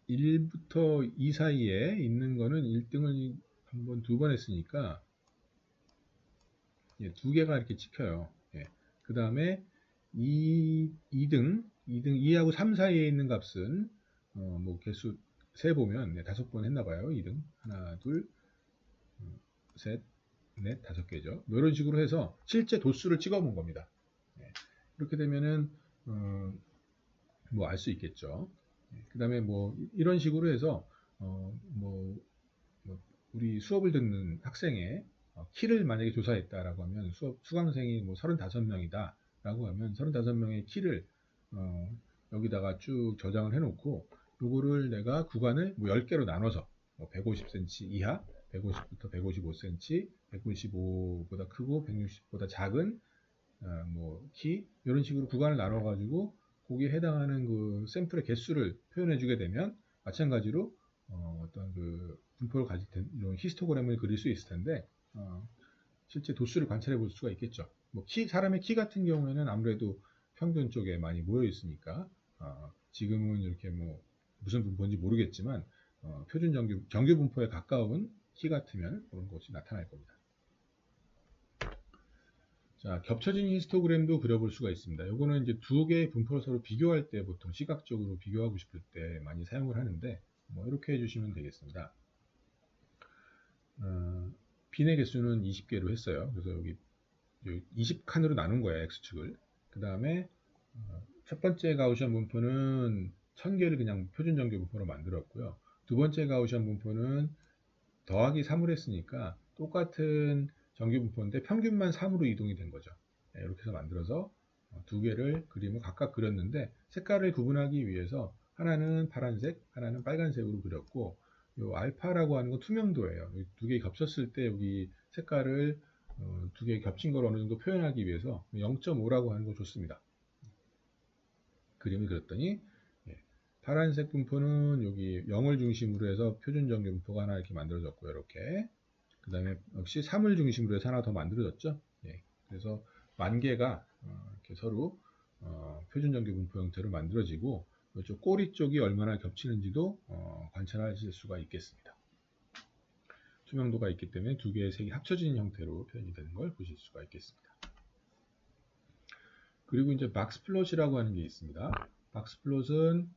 1부터 2 사이에 있는 거는 1등을 한 번, 2번 했으니까 2개가 이렇게 찍혀요. 그 다음에 2하고 3 사이에 있는 값은 개수 세보면 5번 했나봐요. 2등 하나, 둘, 셋, 넷, 5개죠. 이런 식으로 해서 실제 도수를 찍어본 겁니다. 이렇게 되면은 알 수 있겠죠. 그 다음에 이런 식으로 해서 우리 수업을 듣는 학생의 키를 만약에 조사했다라고 하면 수강생이 35명이다 라고 하면 35명의 키를 여기다가 쭉 저장을 해 놓고, 요거를 내가 구간을 10개로 나눠서 150cm 이하, 150부터 155cm, 155보다 크고 160보다 작은 키, 이런 식으로 구간을 나눠 가지고 거기에 해당하는 그 샘플의 개수를 표현해 주게 되면 마찬가지로 어떤 그 분포를 가질 때 이런 히스토그램을 그릴 수 있을 텐데, 실제 도수를 관찰해 볼 수가 있겠죠. 사람의 키 같은 경우에는 아무래도 평균 쪽에 많이 모여 있으니까 지금은 이렇게 무슨 분포인지 모르겠지만 표준 정규 분포에 가까운 키 같으면 그런 것이 나타날 겁니다. 자, 겹쳐진 히스토그램도 그려볼 수가 있습니다. 요거는 이제 두 개의 분포를 서로 비교할 때 보통 시각적으로 비교하고 싶을 때 많이 사용을 하는데, 이렇게 해주시면 되겠습니다. 빈의 개수는 20개로 했어요. 그래서 여기 20칸으로 나눈 거예요, X축을. 그 다음에 첫 번째 가우시안 분포는 1000개를 그냥 표준 정규 분포로 만들었고요. 두 번째 가우시안 분포는 더하기 3을 했으니까 똑같은 정규 분포인데 평균만 3으로 이동이 된 거죠. 이렇게 해서 만들어서 두 개를 그림을 각각 그렸는데, 색깔을 구분하기 위해서 하나는 파란색, 하나는 빨간색으로 그렸고, 요 알파라고 하는 건 투명도예요. 두 개 겹쳤을 때 여기 색깔을 두 개 겹친 걸 어느 정도 표현하기 위해서 0.5라고 하는 거 좋습니다. 그림을 그렸더니 파란색 분포는 여기 0을 중심으로 해서 표준 정규 분포가 하나 이렇게 만들어졌고요. 이렇게. 그 다음에 역시 3을 중심으로 해서 하나 더 만들어졌죠. 그래서 만개가 이렇게 서로 표준 정규 분포 형태로 만들어지고, 이쪽 꼬리 쪽이 얼마나 겹치는지도 관찰하실 수가 있겠습니다. 투명도가 있기 때문에 두 개의 색이 합쳐진 형태로 표현이 되는 걸 보실 수가 있겠습니다. 그리고 이제 박스플롯이라고 하는 게 있습니다. 박스플롯은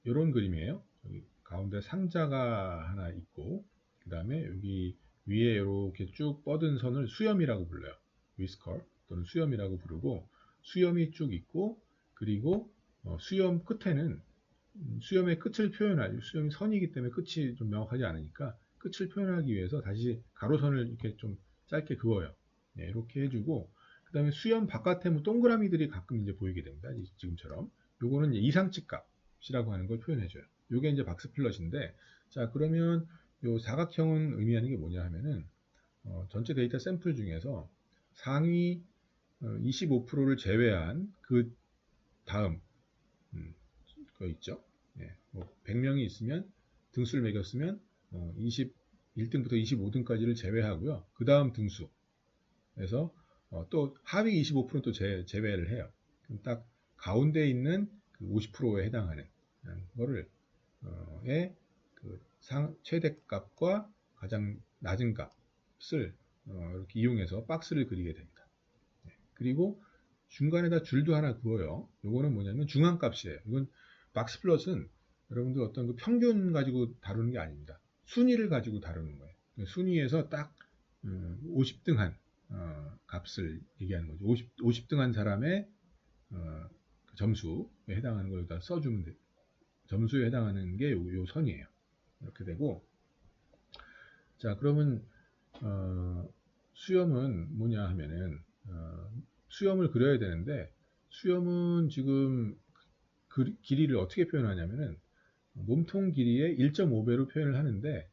이런 그림이에요. 여기 가운데 상자가 하나 있고, 그 다음에 여기 위에 이렇게 쭉 뻗은 선을 수염이라고 불러요. 위스컬 또는 수염이라고 부르고, 수염이 쭉 있고, 그리고 수염 끝에는 수염의 끝을 표현할, 수염이 선이기 때문에 끝이 좀 명확하지 않으니까 끝을 표현하기 위해서 다시 가로선을 이렇게 좀 짧게 그어요. 이렇게 해주고, 그 다음에 수염 바깥에 동그라미들이 가끔 이제 보이게 됩니다. 지금처럼. 요거는 이제 이상치 값이라고 하는 걸 표현해줘요. 요게 이제 박스플롯인데, 자, 그러면 요 사각형은 의미하는 게 뭐냐 하면은 전체 데이터 샘플 중에서 상위 25%를 제외한 그 다음 거 있죠. 뭐 100명이 있으면 등수를 매겼으면 1등부터 25등까지를 제외하고요. 그 다음 등수 그래서 또 하위 25%는 또 제외를 해요. 그럼 딱 가운데 있는 그 50%에 해당하는 거를 그 최대값과 가장 낮은 값을 이렇게 이용해서 박스를 그리게 됩니다. 그리고 중간에다 줄도 하나 그어요. 요거는 뭐냐면 중앙값이에요. 이건 박스 플롯은 여러분들 어떤 그 평균 가지고 다루는 게 아닙니다. 순위를 가지고 다루는 거예요. 순위에서 딱 50등한 값을 얘기하는 거죠. 50등한 사람의 그 점수에 해당하는 걸 다 써주면 돼요. 점수에 해당하는 게 요 선이에요. 이렇게 되고, 자 그러면 수염은 뭐냐 하면은 수염을 그려야 되는데 수염은 지금 길이를 어떻게 표현하냐면은 몸통 길이의 1.5배로 표현을 하는데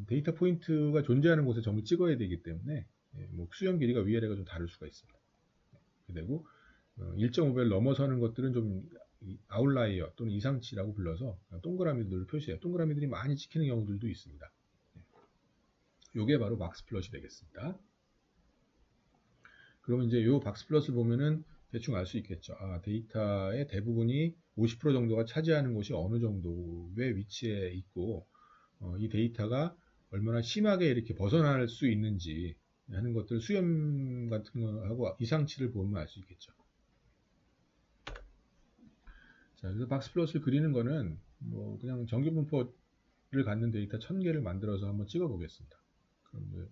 데이터 포인트가 존재하는 곳에 점을 찍어야 되기 때문에 뭐 수염 길이가 위아래가 좀 다를 수가 있습니다. 그리고 1.5배를 넘어서는 것들은 좀 아웃라이어 또는 이상치라고 불러서 동그라미들을 표시해요. 동그라미들이 많이 찍히는 경우들도 있습니다. 요게 바로 박스 플롯이 되겠습니다. 그러면 이제 요 박스 플롯을 보면은 대충 알 수 있겠죠. 데이터의 대부분이 50% 정도가 차지하는 곳이 어느 정도의 위치에 있고 이 데이터가 얼마나 심하게 이렇게 벗어날 수 있는지 하는 것들 수염 같은 거하고 이상치를 보면 알 수 있겠죠. 자, 그래서 박스 플롯을 그리는 거는 뭐 그냥 정규분포를 갖는 데이터 1000개를 만들어서 한번 찍어 보겠습니다. 그럼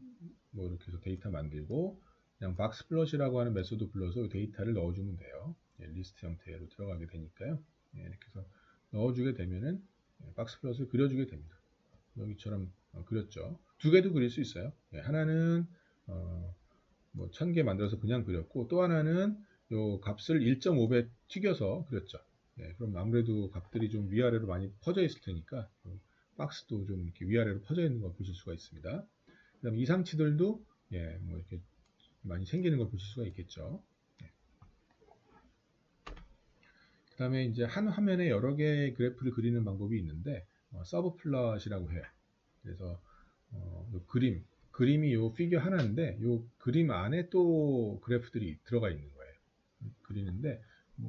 뭐 이렇게 해서 데이터 만들고 그냥 박스 플롯이라고 하는 메소드 불러서 데이터를 넣어주면 돼요. 리스트 형태로 들어가게 되니까요. 이렇게 해서 넣어주게 되면은 박스 플롯을 그려주게 됩니다. 여기처럼 그렸죠. 두 개도 그릴 수 있어요. 하나는 뭐 1000개 만들어서 그냥 그렸고 또 하나는 요 값을 1.5배 튀겨서 그렸죠. 그럼 아무래도 값들이 좀 위아래로 많이 퍼져 있을 테니까 박스도 좀 이렇게 위아래로 퍼져 있는 걸 보실 수가 있습니다. 그다음 이상치들도 뭐 이렇게 많이 생기는 걸 보실 수가 있겠죠. 그 다음에 이제 한 화면에 여러 개의 그래프를 그리는 방법이 있는데 서브 플롯이라고 해요. 그래서 요 그림이 요 피겨 하나인데 요 그림 안에 또 그래프들이 들어가 있는 거예요. 그리는데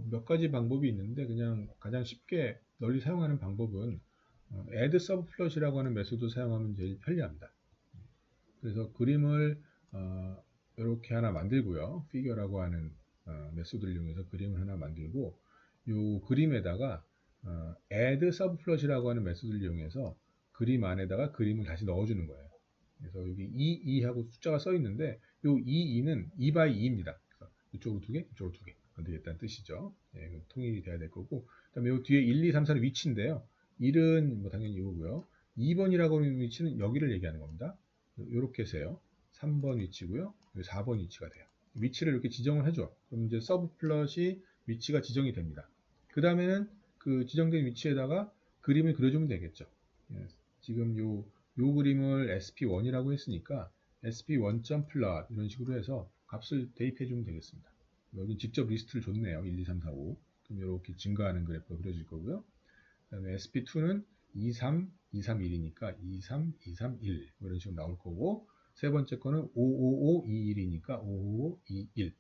몇 가지 방법이 있는데 그냥 가장 쉽게 널리 사용하는 방법은 add subplot이라고 하는 메소드 사용하면 제일 편리합니다. 그래서 그림을 이렇게 하나 만들고요. figure라고 하는 메소드를 이용해서 그림을 하나 만들고 이 그림에다가 add subplot이라고 하는 메소드를 이용해서 그림 안에다가 그림을 다시 넣어주는 거예요. 그래서 여기 2하고 숫자가 써 있는데 이 2는 2 by 2입니다. 그래서 이쪽으로 2개, 이쪽으로 2개 되겠다는 뜻이죠. 통일이 돼야 될 거고 그 다음에 이 뒤에 1, 2, 3, 4는 위치인데요. 1은 뭐 당연히 이거고요. 2번이라고 하는 위치는 여기를 얘기하는 겁니다. 이렇게 세요. 3번 위치고요. 4번 위치가 돼요. 위치를 이렇게 지정을 해줘. 그럼 이제 서브 플롯이 위치가 지정이 됩니다. 그 다음에는 그 지정된 위치에다가 그림을 그려주면 되겠죠. 지금 요 그림을 sp1이라고 했으니까 sp1.plot 이런 식으로 해서 값을 대입해 주면 되겠습니다. 여기 직접 리스트를 줬네요. 1, 2, 3, 4, 5. 그럼 이렇게 증가하는 그래프가 그려질 거고요. 그 다음에 sp2는 2, 3, 2, 3, 1이니까 2, 3, 2, 3, 1 이런 식으로 나올 거고 세 번째 거는 5, 5, 5, 2, 1이니까 5, 5, 2, 1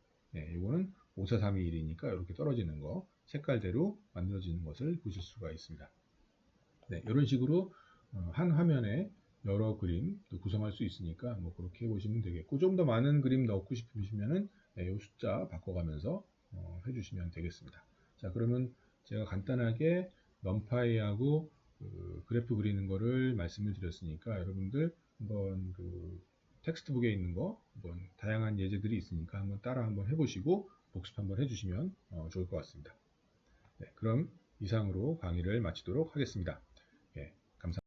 이거는 5, 4, 3, 2, 1이니까 이렇게 떨어지는 거 색깔대로 만들어지는 것을 보실 수가 있습니다. 이런 식으로 한 화면에 여러 그림 구성할 수 있으니까 뭐 그렇게 해보시면 되겠고 좀 더 많은 그림 넣고 싶으시면은 이 숫자 바꿔가면서 해주시면 되겠습니다. 자 그러면 제가 간단하게 넘파이하고 그래프 그리는 거를 말씀을 드렸으니까 여러분들 한번 그 텍스트북에 있는 거 한번 다양한 예제들이 있으니까 한번 따라 한번 해보시고 복습 한번 해주시면 좋을 것 같습니다. 그럼 이상으로 강의를 마치도록 하겠습니다. 감사합니다.